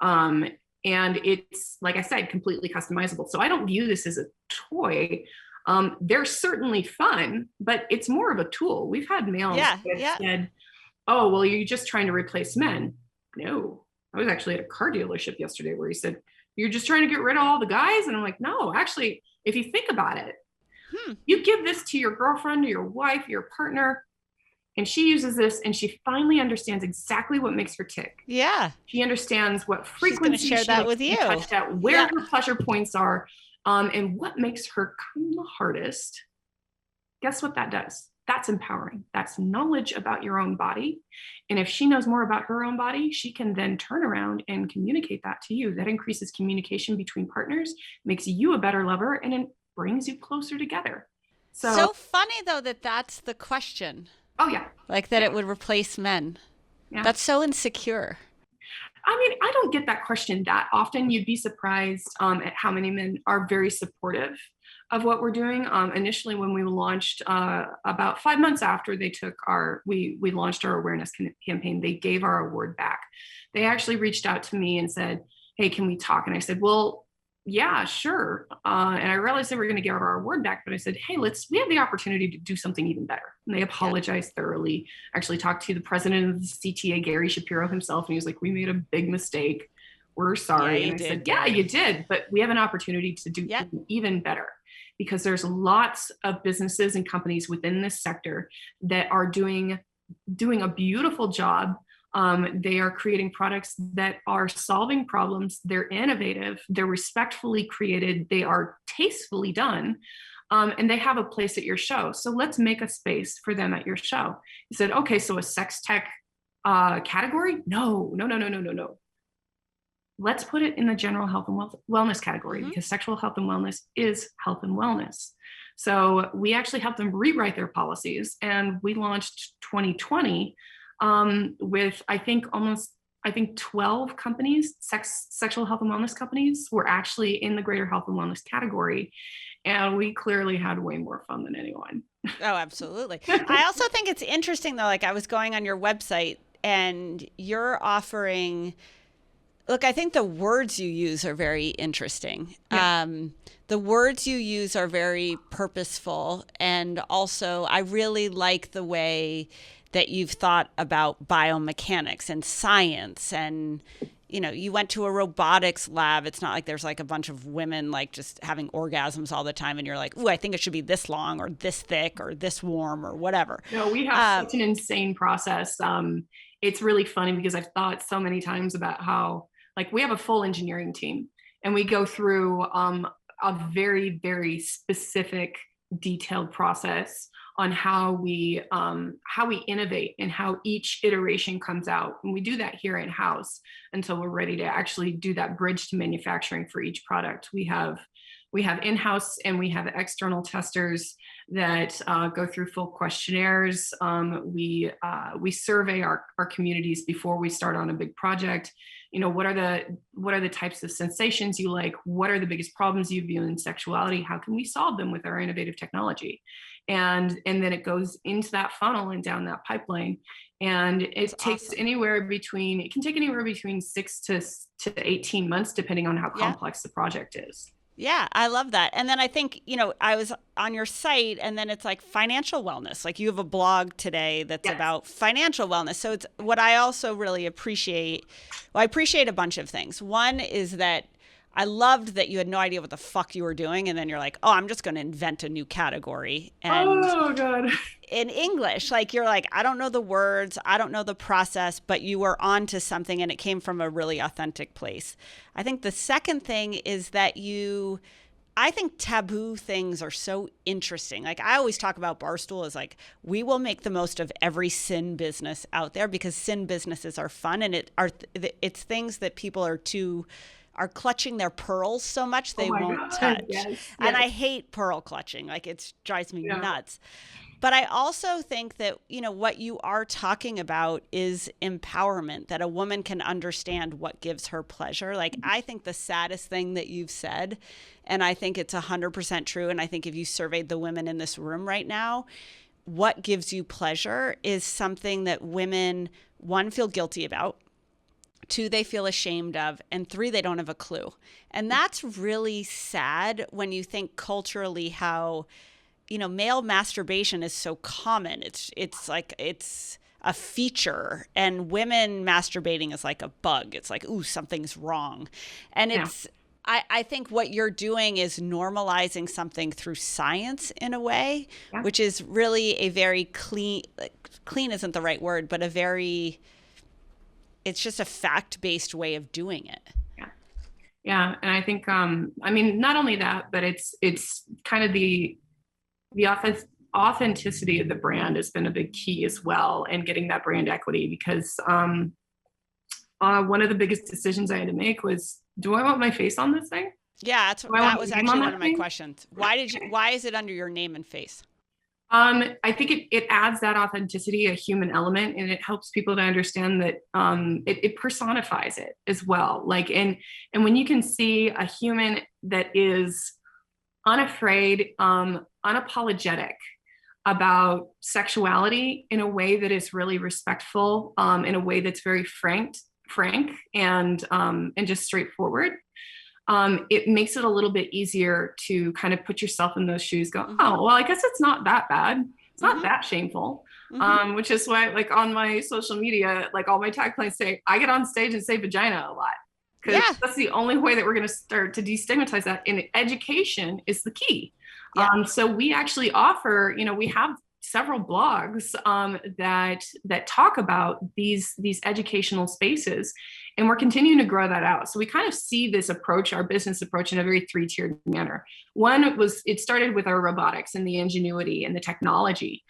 And it's, like I said, completely customizable. So I don't view this as a toy. They're certainly fun, but it's more of a tool. We've had males that said, oh, well, you're just trying to replace men. No, I was actually at a car dealership yesterday where he said, you're just trying to get rid of all the guys? And I'm like, no, actually, if you think about it, you give this to your girlfriend or your wife, your partner, and she uses this and she finally understands exactly what makes her tick. Yeah. She understands what frequency she's going to share that with you. Touch that, where her pleasure points are, and what makes her come the hardest. Guess what that does? That's empowering. That's knowledge about your own body. And if she knows more about her own body, she can then turn around and communicate that to you. That increases communication between partners, makes you a better lover, and it brings you closer together. So funny, though, that's the question. Oh, yeah. Like that it would replace men. Yeah. That's so insecure. I mean, I don't get that question that often. You'd be surprised at how many men are very supportive of what we're doing. Initially, when we launched, about 5 months after they took we launched our awareness campaign, they gave our award back. They actually reached out to me and said, hey, can we talk? And I said, well, yeah, sure. And I realized they were going to give our award back, but I said, hey, we have the opportunity to do something even better. And they apologized thoroughly, actually talked to the president of the CTA, Gary Shapiro himself. And he was like, we made a big mistake. We're sorry. And I said, yeah, you did, but we have an opportunity to do even better, because there's lots of businesses and companies within this sector that are doing a beautiful job. They are creating products that are solving problems. They're innovative. They're respectfully created. They are tastefully done. And they have a place at your show. So let's make a space for them at your show. He said, okay, so a sex tech category? No. Let's put it in the general health and wellness category, because sexual health and wellness is health and wellness. So we actually helped them rewrite their policies, and we launched 2020 with I think 12 companies, sexual health and wellness companies were actually in the greater health and wellness category. And we clearly had way more fun than anyone. Oh, absolutely. I also think it's interesting though, like I was going on your website and you're offering, look, I think the words you use are very interesting. Yeah. The words you use are very purposeful. And also I really like the way that you've thought about biomechanics and science, and you went to a robotics lab. It's not like there's like a bunch of women like just having orgasms all the time and you're like, ooh, I think it should be this long or this thick or this warm or whatever. No, we have such an insane process. It's really funny because I've thought so many times about how, like, we have a full engineering team and we go through a very, very specific, detailed process on how we innovate and how each iteration comes out. And we do that here in-house until we're ready to actually do that bridge to manufacturing for each product. We have in-house and we have external testers that go through full questionnaires. We survey our communities before we start on a big project. What are the types of sensations you like? What are the biggest problems you view in sexuality? How can we solve them with our innovative technology? And then it goes into that funnel and down that pipeline. And it takes anywhere between 6 to 18 months, depending on how complex the project is. Yeah, I love that. And then I think, I was on your site and then it's like financial wellness. Like you have a blog today that's about financial wellness. So it's what I also really appreciate. Well, I appreciate a bunch of things. One is that I loved that you had no idea what the fuck you were doing. And then you're like, oh, I'm just going to invent a new category. And Oh, God. in English, like you're like, I don't know the words, I don't know the process, but you were onto something and it came from a really authentic place. I think the second thing is that I think taboo things are so interesting. Like I always talk about Barstool as like, we will make the most of every sin business out there because sin businesses are fun and it's things that people are clutching their pearls so much they won't touch. Yes. And I hate pearl clutching. Like it drives me nuts. But I also think that, what you are talking about is empowerment, that a woman can understand what gives her pleasure. Like, I think the saddest thing that you've said, and I think it's 100% true, and I think if you surveyed the women in this room right now, what gives you pleasure is something that women, one, feel guilty about, two, they feel ashamed of, and three, they don't have a clue. And that's really sad when you think culturally how male masturbation is so common. It's like it's a feature, and women masturbating is like a bug. It's like, ooh, something's wrong. And I think what you're doing is normalizing something through science in a way, which is really a very clean isn't the right word, but it's just a fact-based way of doing it. Yeah. And I think, not only that, but it's kind of the authenticity of the brand has been a big key as well, and getting that brand equity, because one of the biggest decisions I had to make was, do I want my face on this thing? Yeah, that was actually one of my questions. Why is it under your name and face? I think it adds that authenticity, a human element, and it helps people to understand that it personifies it as well. Like, and when you can see a human that is unafraid, unapologetic about sexuality in a way that is really respectful, in a way that's very frank and just straightforward. It makes it a little bit easier to kind of put yourself in those shoes, go, oh, well, I guess it's not that bad. It's not that shameful. Which is why, like, on my social media, like all my tag clients say, I get on stage and say vagina a lot. Because that's the only way that we're going to start to destigmatize that. And education is the key. So we actually offer, we have several blogs that talk about these educational spaces, and we're continuing to grow that out. So we kind of see this approach, our business approach, in a very three-tiered manner. One it started with our robotics and the ingenuity and the technology.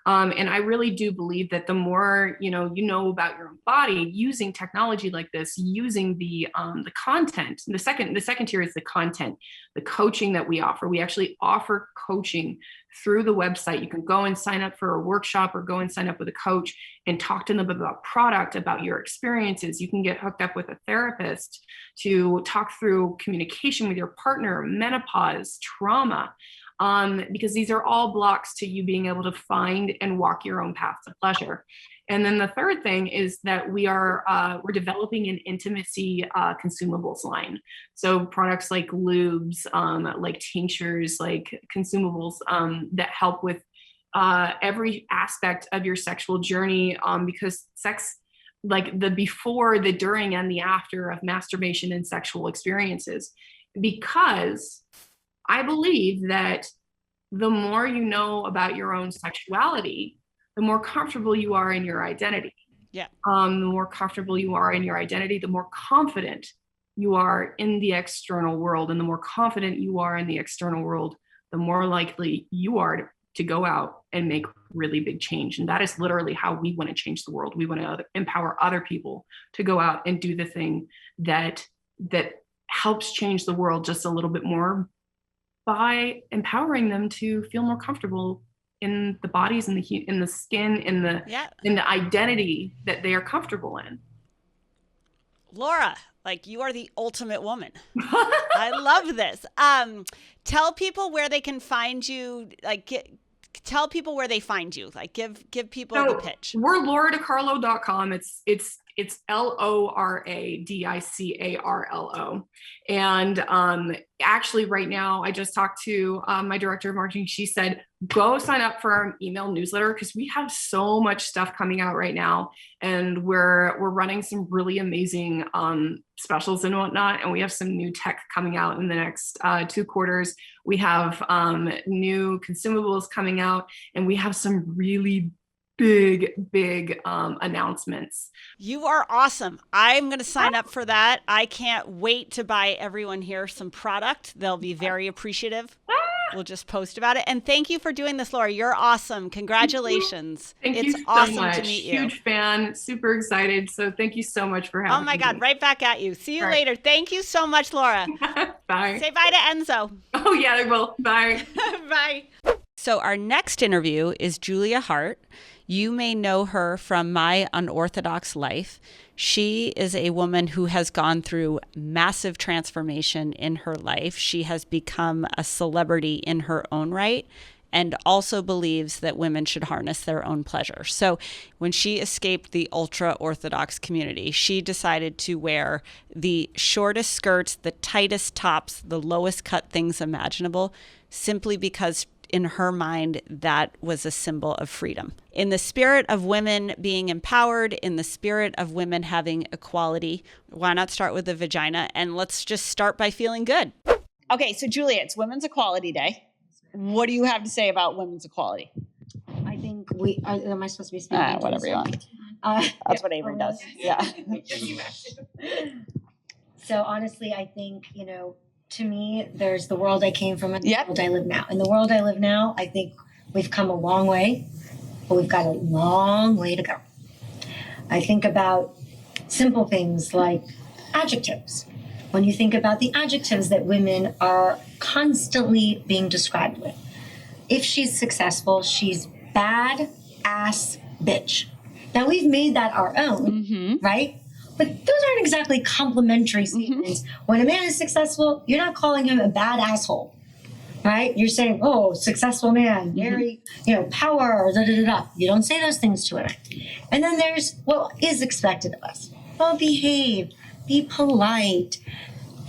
And I really do believe that the more you know about your own body, using technology like this, using the content. The second tier is the content, the coaching that we offer. We actually offer coaching through the website. You can go and sign up for a workshop, or go and sign up with a coach and talk to them about product, about your experiences. You can get hooked up with a therapist to talk through communication with your partner, menopause, trauma. Because these are all blocks to you being able to find and walk your own path to pleasure. And then the third thing is that we're developing an intimacy consumables line. So products like lubes, like tinctures, like consumables that help with every aspect of your sexual journey, because sex, like the before, the during, and the after of masturbation and sexual experiences. Because I believe that the more you know about your own sexuality, the more comfortable you are in your identity. Yeah. The more comfortable you are in your identity, the more confident you are in the external world. And the more confident you are in the external world, the more likely you are to go out and make really big change. And that is literally how we want to change the world. We want to empower other people to go out and do the thing that helps change the world just a little bit more, by empowering them to feel more comfortable in the bodies, in the skin, in the identity that they are comfortable in. Lora, like, you are the ultimate woman. I love this. Tell people where they can find you. Like, tell people where they find you. Like, give people the pitch. We're LoraDiCarlo.com. It's It's LoraDiCarlo. And actually right now, I just talked to my director of marketing. She said, go sign up for our email newsletter because we have so much stuff coming out right now. And we're running some really amazing specials and whatnot. And we have some new tech coming out in the next 2 quarters. We have new consumables coming out, and we have some really big announcements. You are awesome. I'm going to sign up for that. I can't wait to buy everyone here some product. They'll be very appreciative. We'll just post about it. And thank you for doing this, Lora. You're awesome. Congratulations. Thank it's you so awesome much. To meet you. Huge fan, super excited. So thank you so much for having me. Oh my God, right back at you. See you later. Thank you so much, Lora. Bye. Say bye to Enzo. Oh yeah, I will. Bye. Bye. So our next interview is Julia Haart. You may know her from My Unorthodox Life. She is a woman who has gone through massive transformation in her life. She has become a celebrity in her own right and also believes that women should harness their own pleasure. So when she escaped the ultra-Orthodox community, she decided to wear the shortest skirts, the tightest tops, the lowest cut things imaginable, simply because in her mind, that was a symbol of freedom. In the spirit of women being empowered, in the spirit of women having equality, why not start with the vagina? And let's just start by feeling good. Okay, so Julia, it's Women's Equality Day. What do you have to say about women's equality? I think am I supposed to be speaking? Whatever you want. That's what Avery does. Yeah. So honestly, I think, to me, there's the world I came from and the world I live now. In the world I live now, I think we've come a long way, but we've got a long way to go. I think about simple things like adjectives. When you think about the adjectives that women are constantly being described with. If she's successful, she's bad ass bitch. Now we've made that our own, right? But those aren't exactly complimentary statements. When a man is successful, you're not calling him a bad asshole, right? You're saying, oh, successful man, very, power, da, da, da, da. You don't say those things to women. And then there's what is expected of us. Well, behave, be polite,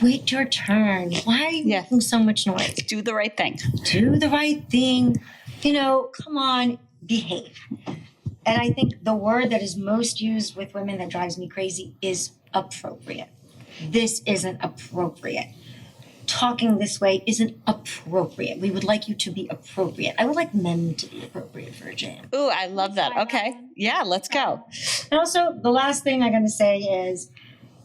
wait your turn. Why are you making so much noise? Do the right thing. Do the right thing. Come on, behave. And I think the word that is most used with women that drives me crazy is appropriate. This isn't appropriate. Talking this way isn't appropriate. We would like you to be appropriate. I would like men to be appropriate for a jam. Ooh, I love that. Okay. Yeah, let's go. And also, the last thing I'm going to say is,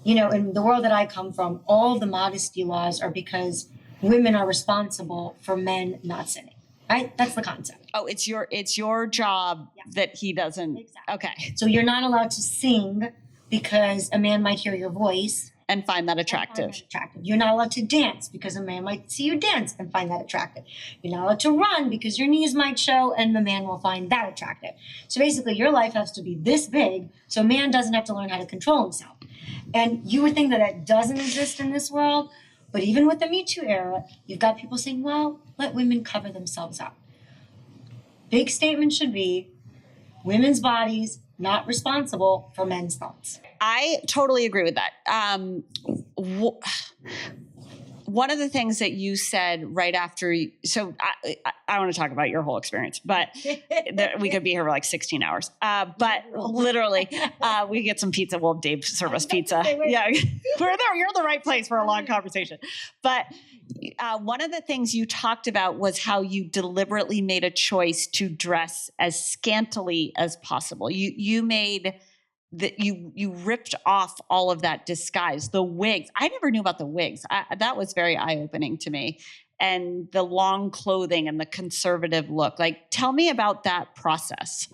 in the world that I come from, all the modesty laws are because women are responsible for men not sinning. Right? That's the concept. Oh, it's your job that he doesn't. Exactly. Okay. So you're not allowed to sing because a man might hear your voice and find that attractive. You're not allowed to dance because a man might see you dance and find that attractive. You're not allowed to run because your knees might show and the man will find that attractive. So basically your life has to be this big so a man doesn't have to learn how to control himself. And you would think that doesn't exist in this world. But even with the Me Too era, you've got people saying, well, let women cover themselves up. Big statement should be, women's bodies not responsible for men's thoughts. I totally agree with that. One of the things that you said right after, so I want to talk about your whole experience, but we could be here for like 16 hours. But literally, we get some pizza. Well, Dave serve us pizza. Yeah, we're there. You're in the right place for a long conversation. But one of the things you talked about was how you deliberately made a choice to dress as scantily as possible. You made that you ripped off all of that disguise, the wigs. I never knew about the wigs. That was very eye-opening to me. And the long clothing and the conservative look. Like, tell me about that process.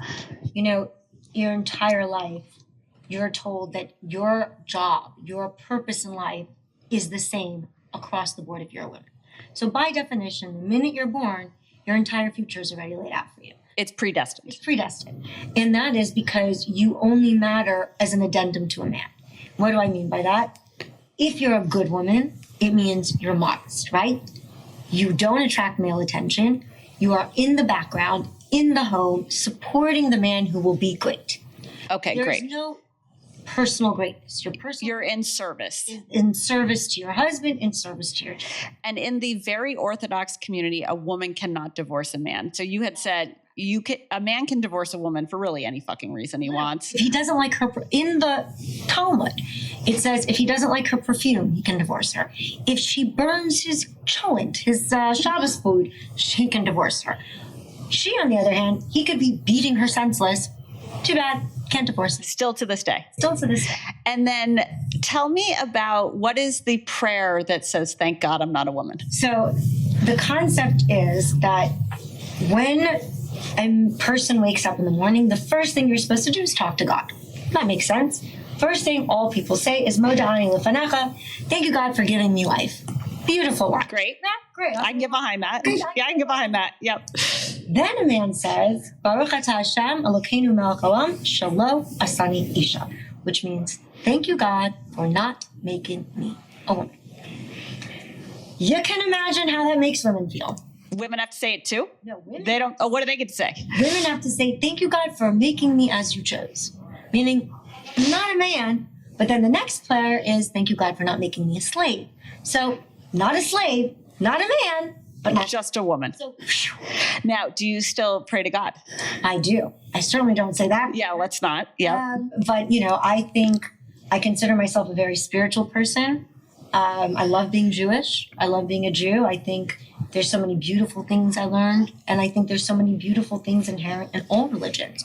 Your entire life, you're told that your job, your purpose in life is the same across the board if you're a woman. So by definition, the minute you're born, your entire future is already laid out for you. It's predestined. It's predestined. And that is because you only matter as an addendum to a man. What do I mean by that? If you're a good woman, it means you're modest, right? You don't attract male attention. You are in the background, in the home, supporting the man who will be great. Okay, great. There's no personal greatness, your personal You're in service. in service to your husband, in service to your children. And in the very Orthodox community, a woman cannot divorce a man. So you had said a man can divorce a woman for really any fucking reason he wants. If he doesn't like her, in the Talmud, it says if he doesn't like her perfume, he can divorce her. If she burns his cholent, his Shabbos food, he can divorce her. She, on the other hand, he could be beating her senseless. Too bad. Can't divorce her. Still to this day. Still to this day. And then tell me about what is the prayer that says, thank God I'm not a woman? So the concept is that when a person wakes up in the morning, the first thing you're supposed to do is talk to God. That makes sense. First thing all people say is, Moda'ani lefanecha, thank you, God, for giving me life. Beautiful one. Great. Yeah, great. I can get behind that. Yeah, I can get behind that. Yep. Then a man says, Baruch atah Hashem Elokeinu melech haolam shelo asani isha, which means, thank you, God, for not making me a woman. You can imagine how that makes women feel. Women have to say it too? No, women. They don't. Oh, what do they get to say? Women have to say, thank you, God, for making me as you chose. Meaning, I'm not a man, but then the next prayer is, thank you, God, for not making me a slave. So, not a slave, not a man, but not Just a woman. so. Now, do you still pray to God? I do. I certainly don't say that. Yeah, let's not. Yeah. But, I think I consider myself a very spiritual person. I love being Jewish. I love being a Jew. I think there's so many beautiful things I learned. And I think there's so many beautiful things inherent in all religions.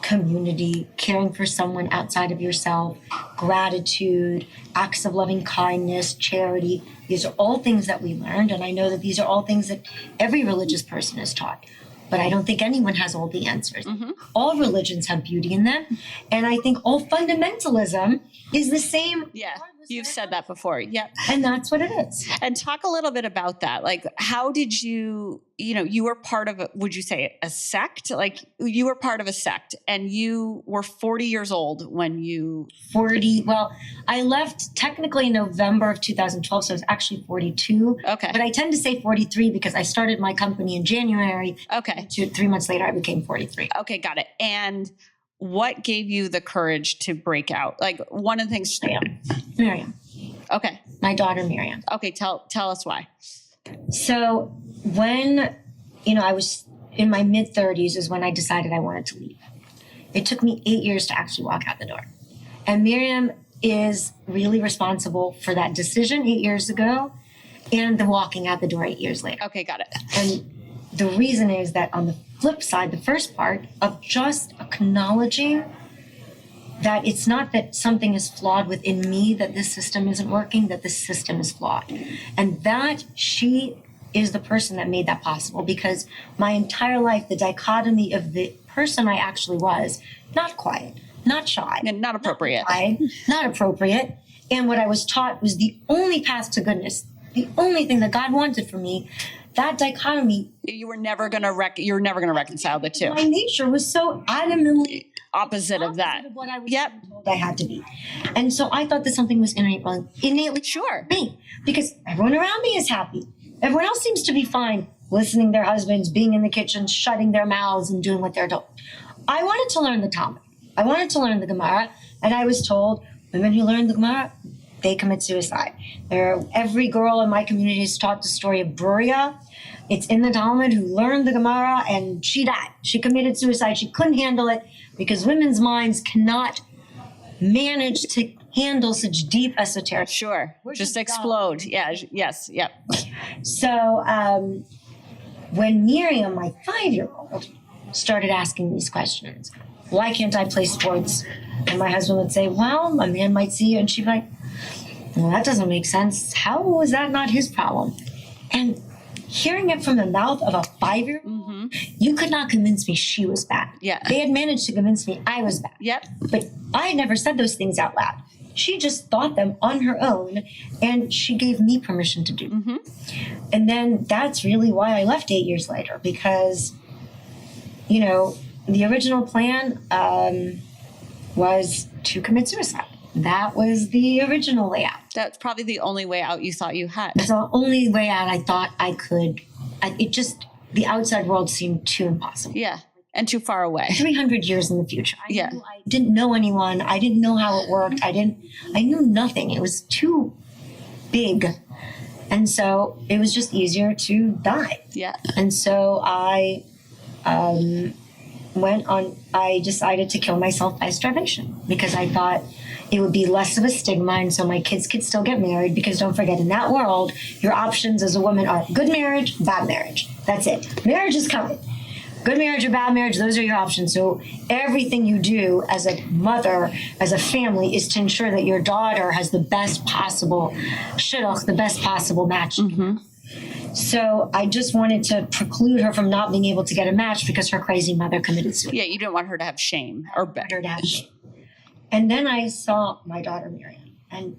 Community, caring for someone outside of yourself, gratitude, acts of loving kindness, charity. These are all things that we learned. And I know that these are all things that every religious person is taught. But I don't think anyone has all the answers. Mm-hmm. All religions have beauty in them. And I think all fundamentalism is the same. Yeah. You've said that before. Yep. And that's what it is. And talk a little bit about that. Like, how did you were part of, would you say a sect? Like, you were part of a sect and you were 40 years old when you... 40. Well, I left technically in November of 2012, so I was actually 42. Okay. But I tend to say 43 because I started my company in January. Okay. 3 months later, I became 43. Okay, got it. And what gave you the courage to break out? Like, one of the things... Miriam. Okay. My daughter, Miriam. Okay, tell us why. So when, I was in my mid-30s is when I decided I wanted to leave. It took me 8 years to actually walk out the door. And Miriam is really responsible for that decision 8 years ago and the walking out the door 8 years later. Okay, got it. And the reason is that on the flip side, the first part of just acknowledging that it's not that something is flawed within me, that this system isn't working, that this system is flawed. And that she is the person that made that possible, because my entire life, the dichotomy of the person I actually was, not quiet, not shy. And not appropriate. Not appropriate. And what I was taught was the only path to goodness, the only thing that God wanted for me. That dichotomy. You're never going to reconcile the two. My nature was so adamantly opposite of that. Of what I was Yep. told I had to be. And so I thought that something was innately Sure. me, because everyone around me is happy. Everyone else seems to be fine, listening to their husbands, being in the kitchen, shutting their mouths and doing what they're told. I wanted to learn the Talmud. I wanted to learn the Gemara, and I was told women who learn the Gemara, they commit suicide. Every girl in my community is taught the story of Bruria. It's in the Talmud, who learned the Gemara, and she died. She committed suicide. She couldn't handle it because women's minds cannot manage to handle such deep esoteric. Sure. Just explode. Yeah. Yes. Yep. So when Miriam, my 5-year-old, started asking these questions, why can't I play sports? And my husband would say, well, a man might see you. And she'd be like, well, that doesn't make sense. How is that not his problem? And hearing it from the mouth of a 5-year-old, you could not convince me she was bad. Yeah. They had managed to convince me I was bad. Yep. But I had never said those things out loud. She just thought them on her own, and she gave me permission to do them. And then that's really why I left 8 years later, because, the original plan was to commit suicide. That was the original layout. That's probably the only way out you thought you had. It's the only way out I thought I could. The outside world seemed too impossible. Yeah. And too far away. 300 years in the future. I didn't know anyone. I didn't know how it worked. I knew nothing. It was too big. And so it was just easier to die. Yeah. And so I decided to kill myself by starvation because I thought it would be less of a stigma, and so my kids could still get married, because don't forget, in that world, your options as a woman are good marriage, bad marriage. That's it. Marriage is coming. Good marriage or bad marriage, those are your options. So everything you do as a mother, as a family, is to ensure that your daughter has the best possible shidduch, the best possible match. Mm-hmm. So I just wanted to preclude her from not being able to get a match because her crazy mother committed suicide. Yeah, you didn't want her to have shame or better. And then I saw my daughter Miriam, and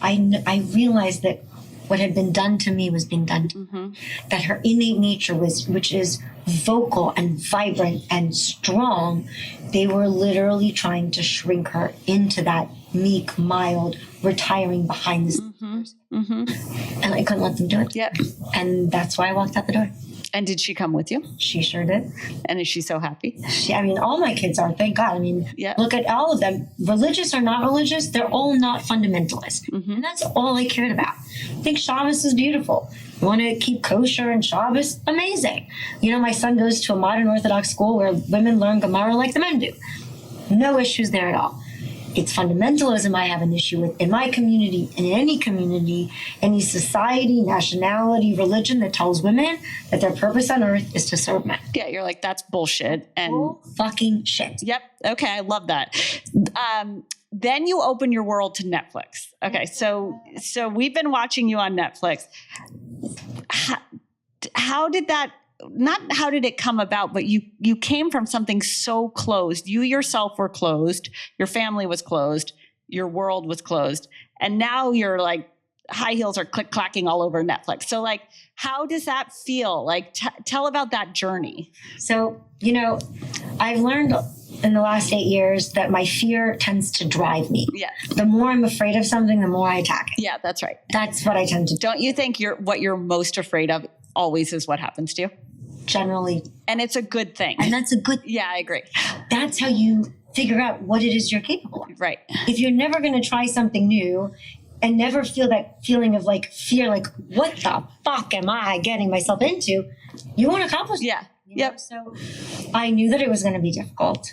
I realized that what had been done to me was being done to her. That her innate nature which is vocal and vibrant and strong, they were literally trying to shrink her into that meek, mild, retiring behind the scenes. And I couldn't let them do it. Yep. And that's why I walked out the door. And did she come with you? She sure did. And is she so happy? All my kids are, thank God. Look at all of them. Religious or not religious, they're all not fundamentalist. And that's all I cared about. I think Shabbos is beautiful. You want to keep kosher and Shabbos? Amazing. My son goes to a modern Orthodox school where women learn Gemara like the men do. No issues there at all. It's fundamentalism I have an issue with in my community, in any community, any society, nationality, religion that tells women that their purpose on earth is to serve men. Yeah, you're like, that's bullshit. And bull fucking shit. Yep. Okay, I love that. Then you open your world to Netflix. Okay, so we've been watching you on Netflix. How did that? Not how did it come about, but you came from something so closed. You yourself were closed. Your family was closed. Your world was closed. And now you're like, high heels are click-clacking all over Netflix. So like, how does that feel? Like, tell about that journey. So, I've learned in the last 8 years that my fear tends to drive me. Yeah. The more I'm afraid of something, the more I attack it. Yeah, that's right. That's what I tend to do. Don't you think what you're most afraid of always is what happens to you? Generally. And it's a good thing. And that's a good thing. Yeah, I agree. That's how you figure out what it is you're capable of. Right. If you're never going to try something new and never feel that feeling of like fear, like what the fuck am I getting myself into? You won't accomplish it. Yeah. Yep. So I knew that it was going to be difficult.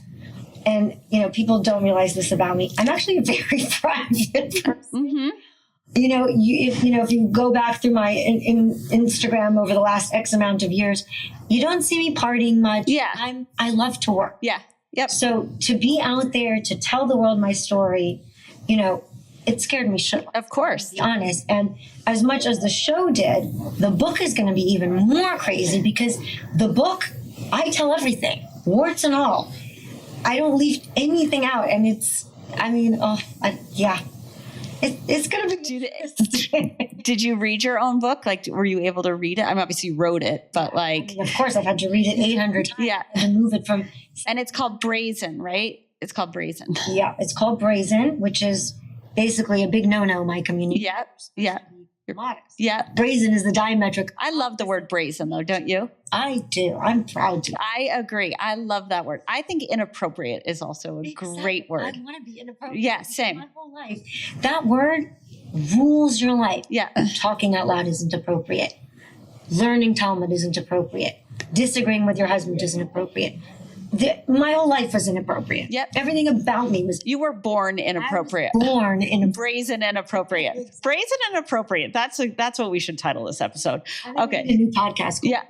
And, people don't realize this about me. I'm actually a very private person. If you go back through my in Instagram over the last X amount of years, you don't see me partying much. Yeah. I love to work. Yeah. Yep. So to be out there, to tell the world my story, it scared me shitless. Of course. To be honest. And as much as the show did, the book is going to be even more crazy, because the book, I tell everything, warts and all. I don't leave anything out. And it's going to be... Did you read your own book? Like, were you able to read it? Obviously you wrote it, but like... of course, I've had to read it 800 times. Yeah. And move it from... And it's called Brazen, right? It's called Brazen. Yeah, it's called Brazen, which is basically a big no-no in my community. Yeah, yeah. You're modest. Yeah. Brazen is the diametric... I love the word brazen, though, don't you? I do. I'm proud to. I agree. I love that word. I think inappropriate is also a great word. I want to be inappropriate. Yeah, same. My whole life. That word rules your life. Yeah. Talking out loud isn't appropriate. Learning Talmud isn't appropriate. Disagreeing with your husband isn't appropriate. My whole life was inappropriate. Yep. Everything about me was... You were born inappropriate. Born inappropriate. Brazen inappropriate. Brazen inappropriate. That's what we should title this episode. Okay. A new podcast. Yeah.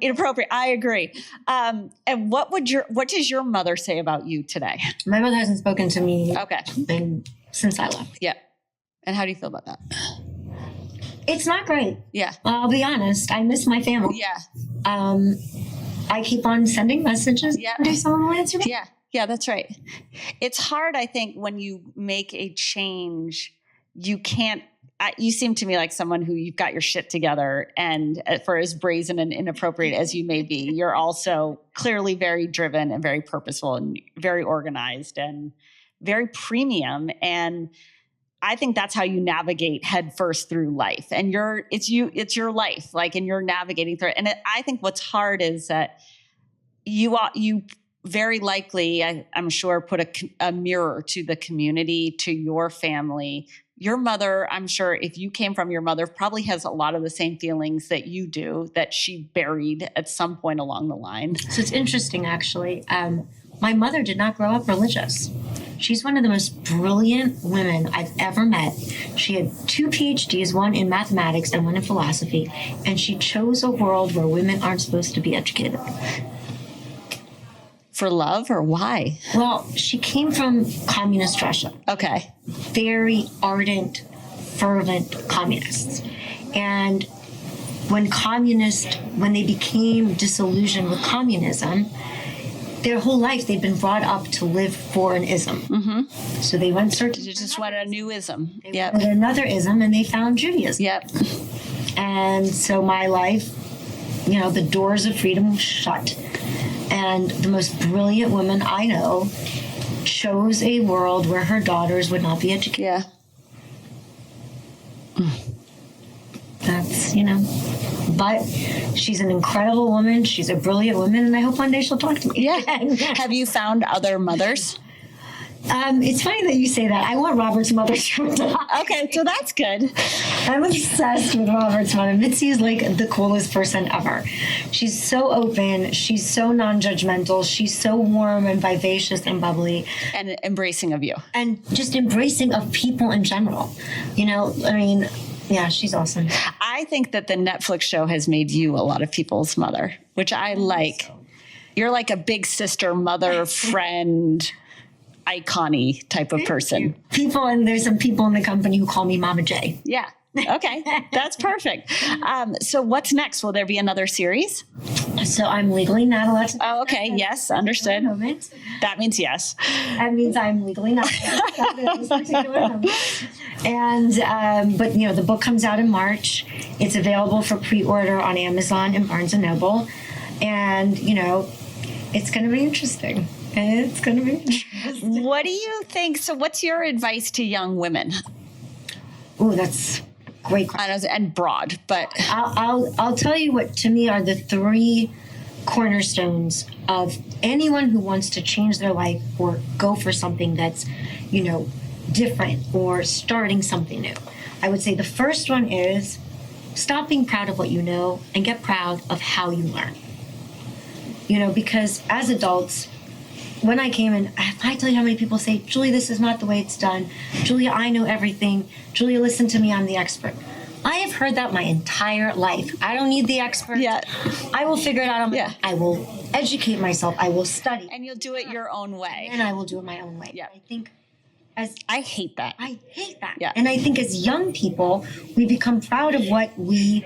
Inappropriate. I agree. And what does your mother say about you today? My mother hasn't spoken to me since I left. Yeah. And how do you feel about that? It's not great. Yeah. I'll be honest. I miss my family. Yeah. I keep on sending messages. Yeah. Do someone will answer me? Yeah. Yeah, that's right. It's hard, I think, when you make a change, you can't, you seem to me like someone who you've got your shit together, and for as brazen and inappropriate as you may be, you're also clearly very driven and very purposeful and very organized and very premium. And I think that's how you navigate headfirst through life. And it's your life, like, and you're navigating through it. And I think what's hard is that you very likely, I'm sure, put a mirror to the community, to your family. Your mother, I'm sure if you came from your mother, probably has a lot of the same feelings that you do that she buried at some point along the line. So it's interesting, actually. My mother did not grow up religious. She's one of the most brilliant women I've ever met. She had 2 PhDs, one in mathematics and one in philosophy, and she chose a world where women aren't supposed to be educated. For love, or why? Well, she came from communist Russia. Okay. Very ardent, fervent communists. And when they became disillusioned with communism, their whole life they've been brought up to live for an ism. Mm-hmm. So they went searching. They just wanted a new ism. They Yep. wanted another ism, and they found Judaism. Yep. And so my life, the doors of freedom shut. And the most brilliant woman I know chose a world where her daughters would not be educated. Yeah. That's, but she's an incredible woman. She's a brilliant woman, and I hope one day she'll talk to me. Yeah. Have you found other mothers? It's funny that you say that. I want Robert's mother to die. Okay, so that's good. I'm obsessed with Robert's mother. Mitzi is like the coolest person ever. She's so open. She's so non-judgmental. She's so warm and vivacious and bubbly. And embracing of you. And just embracing of people in general. Yeah, she's awesome. I think that the Netflix show has made you a lot of people's mother, which I like. You're like a big sister, mother, friend, icon-y type of person. There's some people in the company who call me Mama J. Yeah. Okay. That's perfect. So what's next? Will there be another series? So I'm legally not allowed to. Oh, okay. Yes. Understood. That means yes. That means I'm legally not allowed to at this particular moment. And, but the book comes out in March. It's available for pre-order on Amazon and Barnes & Noble. And, it's going to be interesting. It's going to be interesting. What do you think? So what's your advice to young women? Oh, that's a great question. And broad, but I'll tell you what to me are the 3 cornerstones of anyone who wants to change their life or go for something that's, different or starting something new. I would say the first one is stop being proud of what you know and get proud of how you learn. Because as adults, when I came in, if I tell you how many people say, Julia, this is not the way it's done. Julia, I know everything. Julia, listen to me, I'm the expert. I have heard that my entire life. I don't need the expert. Yeah. I will figure it out on my own. I will educate myself. I will study. And you'll do it your own way. And I will do it my own way. Yeah. I think I hate that. I hate that. Yeah. And I think as young people, we become proud of what we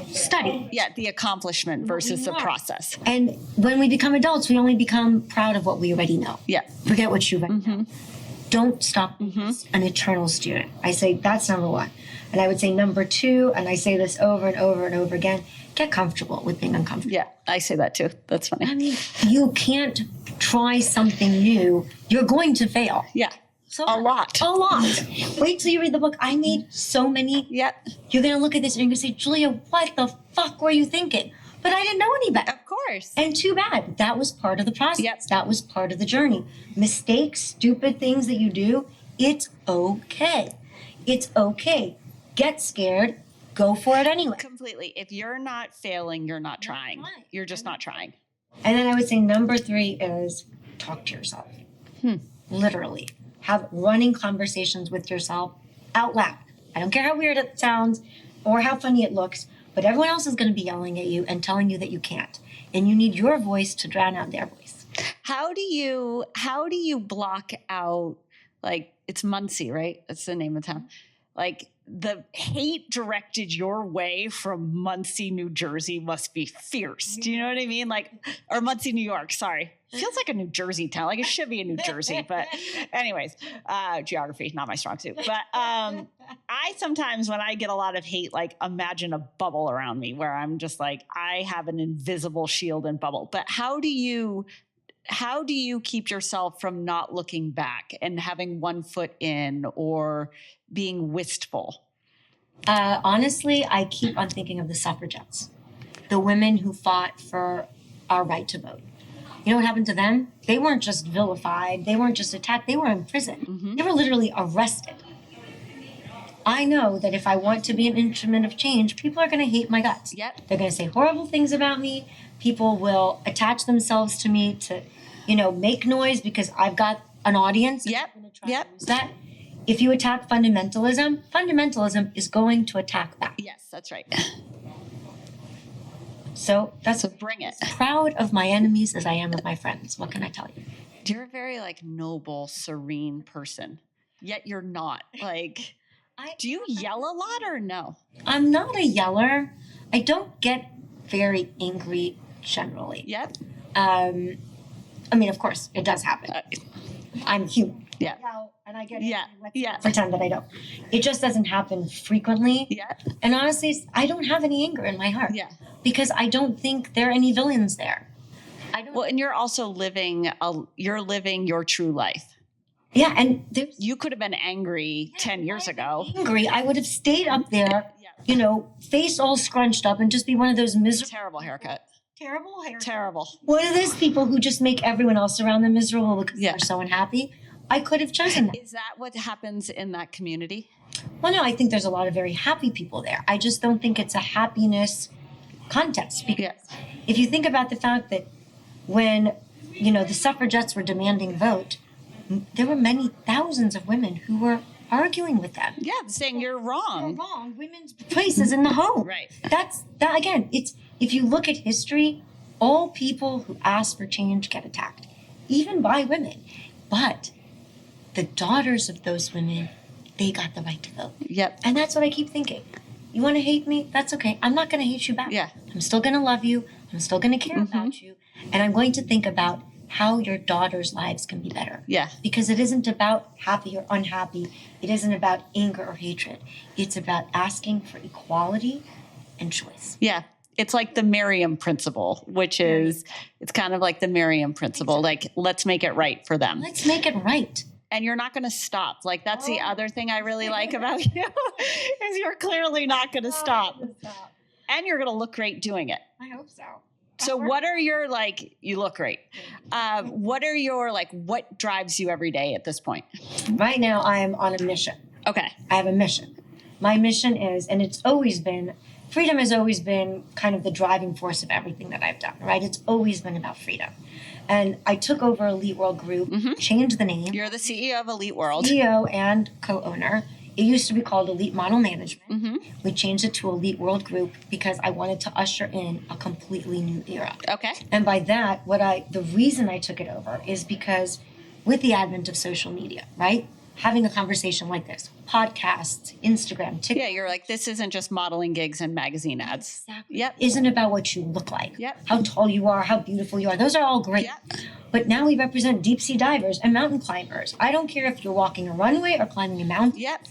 study. Yeah, the accomplishment versus the process. And when we become adults, we only become proud of what we already know. Yeah. Forget what you already know. Don't stop being an eternal student. I say that's number 1. And I would say number 2, and I say this over and over and over again, get comfortable with being uncomfortable. Yeah, I say that too. That's funny. I mean, you can't try something new. You're going to fail. Yeah. So a lot. Wait till you read the book. I made so many. Yeah. You're going to look at this and you're going to say, Julia, what the fuck were you thinking? But I didn't know any better. Of course. And too bad. That was part of the process. Yep. That was part of the journey. Mistakes, stupid things that you do, it's okay. It's okay. Get scared. Go for it anyway. Completely. If you're not failing, you're not trying. You're just not trying. And then I would say number 3 is talk to yourself. Literally. Have running conversations with yourself out loud. I don't care how weird it sounds or how funny it looks, but everyone else is going to be yelling at you and telling you that you can't. And you need your voice to drown out their voice. How do you block out, like, it's Muncie, right? That's the name of the town. Like, the hate directed your way from Muncie, New Jersey must be fierce. Do you know what I mean? Like, or Muncie, New York, sorry. Feels like a New Jersey town. Like, it should be in New Jersey. But anyways, geography, not my strong suit. But I sometimes, when I get a lot of hate, like, imagine a bubble around me where I'm just like, I have an invisible shield and bubble. But how do you keep yourself from not looking back and having one foot in or being wistful? Honestly, I keep on thinking of the suffragettes, the women who fought for our right to vote. You know what happened to them? They weren't just vilified. They weren't just attacked. They were in prison. They were literally arrested. I know that if I want to be an instrument of change, people are going to hate my guts. Yep. They're going to say horrible things about me. People will attach themselves to me to, make noise because I've got an audience. Yep. I'm gonna try Yep. to use that. If you attack fundamentalism is going to attack back. Yes, that's right. So So bring it. proud of my enemies as I am of my friends. What can I tell you? You're a very noble, serene person. Yet you're not. Do you yell a lot or no? I'm not a yeller. I don't get very angry generally. Yep. Of course, it does happen. I'm human. Yeah. And I get Yeah. Let's Yeah. not pretend that I don't. It just doesn't happen frequently. Yeah. And honestly, I don't have any anger in my heart. Yeah. Because I don't think there are any villains there. I don't. Well, and you're also living your true life. Yeah, and there's You could have been angry 10 years ago. angry. I would have stayed up there, face all scrunched up, and just be one of those miserable, Terrible haircut. terrible hair. Terrible. One of those people who just make everyone else around them miserable because Yeah. they're so unhappy. I could have chosen that. Is that what happens in that community? Well, no, I think there's a lot of very happy people there. I just don't think it's a happiness contest. Because Yes. if you think about the fact that when, the suffragettes were demanding vote, there were many thousands of women who were arguing with them. Yeah, saying you're You're wrong. wrong. Women's place is in the home. Right. That again, it's if you look at history, all people who ask for change get attacked, even by women. But the daughters of those women, they got the right to vote. Yep. And that's what I keep thinking. You want to hate me? That's okay. I'm not going to hate you back. Yeah. I'm still going to love you. I'm still going to care about you. And I'm going to think about how your daughters' lives can be better. Yeah. Because it isn't about happy or unhappy. It isn't about anger or hatred. It's about asking for equality and choice. Yeah. It's like the Miriam principle, which is, it's kind of like the Miriam principle. Let's make it right for them. Let's make it right. And you're not going to stop. That's the other thing I really like about you is you're clearly not going to stop. And you're going to look great doing it. I hope so. So what are your, you look great. What are your, what drives you every day at this point? Right now, I am on a mission. Okay. I have a mission. My mission is, and it's always been, freedom has always been kind of the driving force of everything that I've done, right? It's always been about freedom. And I took over Elite World Group, changed the name. You're the CEO of Elite World. CEO and co-owner. It used to be called Elite Model Management. We changed it to Elite World Group because I wanted to usher in a completely new era. Okay. And by that, the reason I took it over is because with the advent of social media, right? Having a conversation like this, podcasts, Instagram, TikTok. Yeah, you're this isn't just modeling gigs and magazine ads. Exactly. Yep. Isn't about what you look like. Yep. How tall you are, how beautiful you are. Those are all great. Yep. But now we represent deep sea divers and mountain climbers. I don't care if you're walking a runway or climbing a mountain. Yep.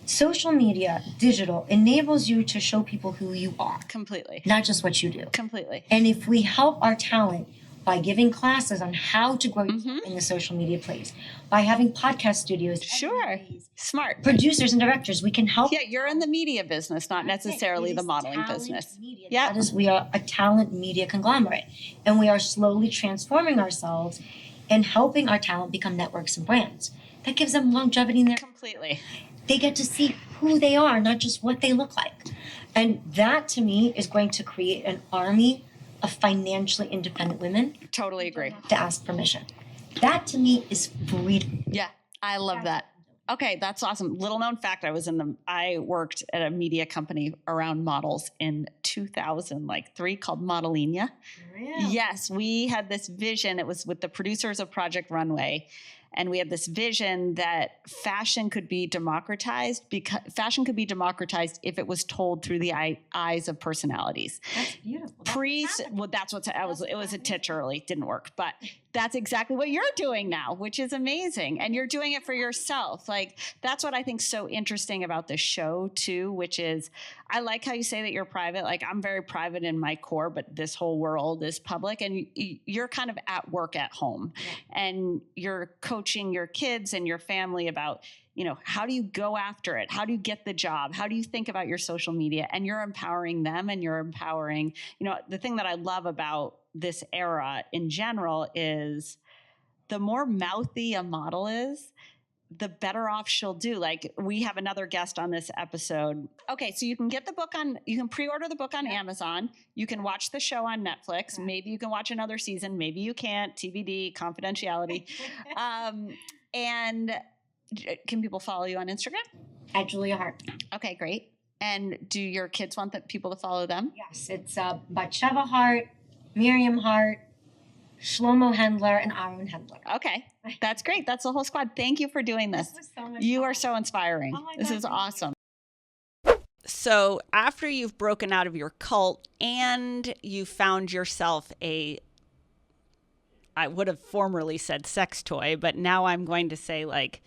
Social media, digital, enables you to show people who you are, Completely. not just what you do. Completely. And if we help our talent by giving classes on how to grow in the social media place, by having podcast studios, Sure. editors, Smart. producers and directors, we can help. Yeah, you're in the media business, not necessarily It the is modeling talent business. media. Yeah. That is, we are a talent media conglomerate, and we are slowly transforming ourselves and helping our talent become networks and brands. That gives them longevity in their. Completely. They get to see who they are, not just what they look like. And that, to me, is going to create an army of financially independent women Totally agree. to ask permission. That, to me, is freedom. Yeah, I love that. Okay, that's awesome. Little known fact, I worked at a media company around models in 2003 called Modelinia. Really? Yes, we had this vision. It was with the producers of Project Runway. And we had this vision that fashion could be democratized because fashion could be democratized if it was told through the eyes of personalities. That's beautiful. That's what's it was a titch early, didn't work, but that's exactly what you're doing now, which is amazing. And you're doing it for yourself. That's what I think so interesting about the show too, which is I like how you say that you're private. I'm very private in my core, but this whole world is public, and you're kind of at work at home, and you're coaching your kids and your family about, how do you go after it? How do you get the job? How do you think about your social media? And you're empowering them, and you're empowering, the thing that I love about this era in general is the more mouthy a model is, the better off she'll do. Like, we have another guest on this episode. Okay, so you can get the book you can pre-order the book on Amazon. You can watch the show on Netflix. Yeah. Maybe you can watch another season. Maybe you can't. TBD, confidentiality. And can people follow you on Instagram? At Julia Haart. Okay, great. And do your kids want people to follow them? Yes, it's Batsheva Haart, Miriam Haart, Shlomo Hendler, and Aaron Hendler. Okay, that's great. That's the whole squad. Thank you for doing this. This was so much You fun. are so inspiring. Oh my This God, is thank awesome. So after you've broken out of your cult and you found yourself I would have formerly said sex toy, but now I'm going to say like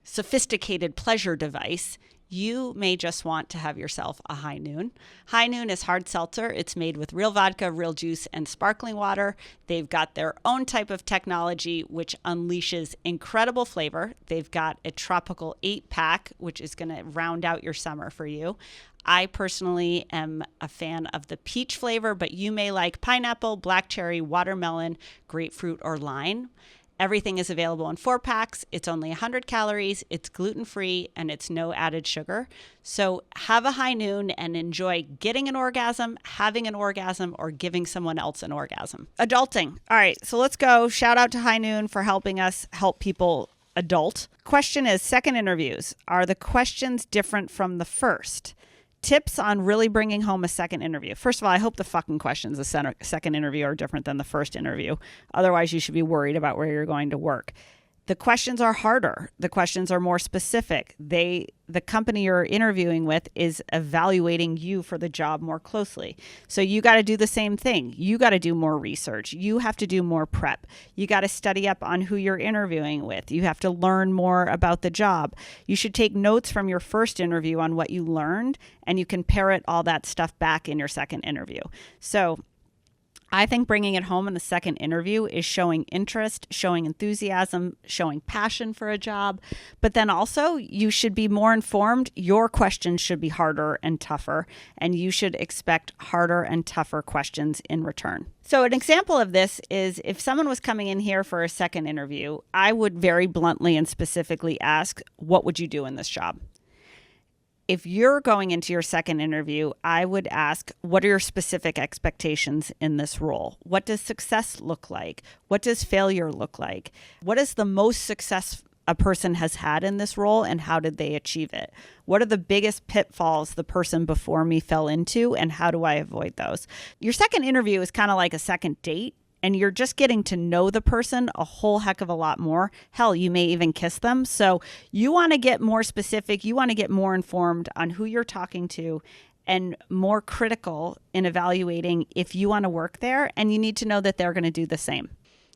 sophisticated pleasure device, you may just want to have yourself a High Noon. High Noon is hard seltzer. It's made with real vodka, real juice, and sparkling water. They've got their own type of technology, which unleashes incredible flavor. They've got a tropical 8-pack, which is going to round out your summer for you. I personally am a fan of the peach flavor, but you may like pineapple, black cherry, watermelon, grapefruit, or lime. Everything is available in 4-packs. It's only 100 calories. It's gluten-free, and it's no added sugar. So have a High Noon and enjoy getting an orgasm, having an orgasm, or giving someone else an orgasm. Adulting. All right, so let's go. Shout out to High Noon for helping us help people adult. Question is, second interviews. Are the questions different from the first? Tips on really bringing home a second interview. First of all, I hope the fucking questions the second interview are different than the first interview. Otherwise, you should be worried about where you're going to work. The questions are harder. The questions are more specific. The company you're interviewing with is evaluating you for the job more closely. So you got to do the same thing. You got to do more research. You have to do more prep. You got to study up on who you're interviewing with. You have to learn more about the job. You should take notes from your first interview on what you learned, and you can parrot all that stuff back in your second interview. So I think bringing it home in the second interview is showing interest, showing enthusiasm, showing passion for a job. But then also you should be more informed. Your questions should be harder and tougher, and you should expect harder and tougher questions in return. So an example of this is if someone was coming in here for a second interview, I would very bluntly and specifically ask, what would you do in this job? If you're going into your second interview, I would ask, what are your specific expectations in this role? What does success look like? What does failure look like? What is the most success a person has had in this role, and how did they achieve it? What are the biggest pitfalls the person before me fell into, and how do I avoid those? Your second interview is kind of like a second date. And you're just getting to know the person a whole heck of a lot more. Hell, you may even kiss them. So you want to get more specific. You want to get more informed on who you're talking to and more critical in evaluating if you want to work there. And you need to know that they're going to do the same.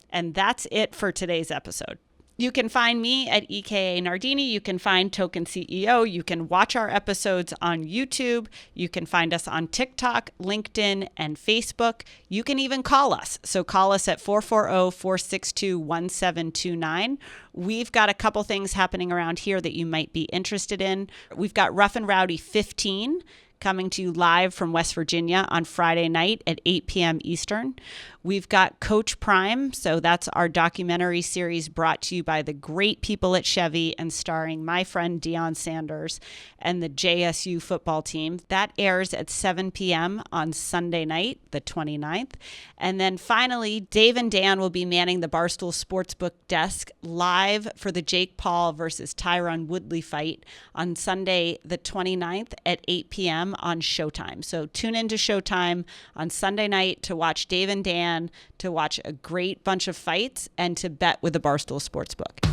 And that's it for today's episode. You can find me at EKA Nardini. You can find Token CEO. You can watch our episodes on YouTube. You can find us on TikTok, LinkedIn, and Facebook. You can even call us. So call us at 440-462-1729. We've got a couple things happening around here that you might be interested in. We've got Rough and Rowdy 15 coming to you live from West Virginia on Friday night at 8 p.m. Eastern. We've got Coach Prime, so that's our documentary series brought to you by the great people at Chevy and starring my friend Deion Sanders and the JSU football team. That airs at 7 p.m. on Sunday night, the 29th. And then finally, Dave and Dan will be manning the Barstool Sportsbook desk live for the Jake Paul versus Tyron Woodley fight on Sunday, the 29th at 8 p.m. on Showtime. So tune into Showtime on Sunday night to watch Dave and Dan, to watch a great bunch of fights, and to bet with the Barstool Sportsbook.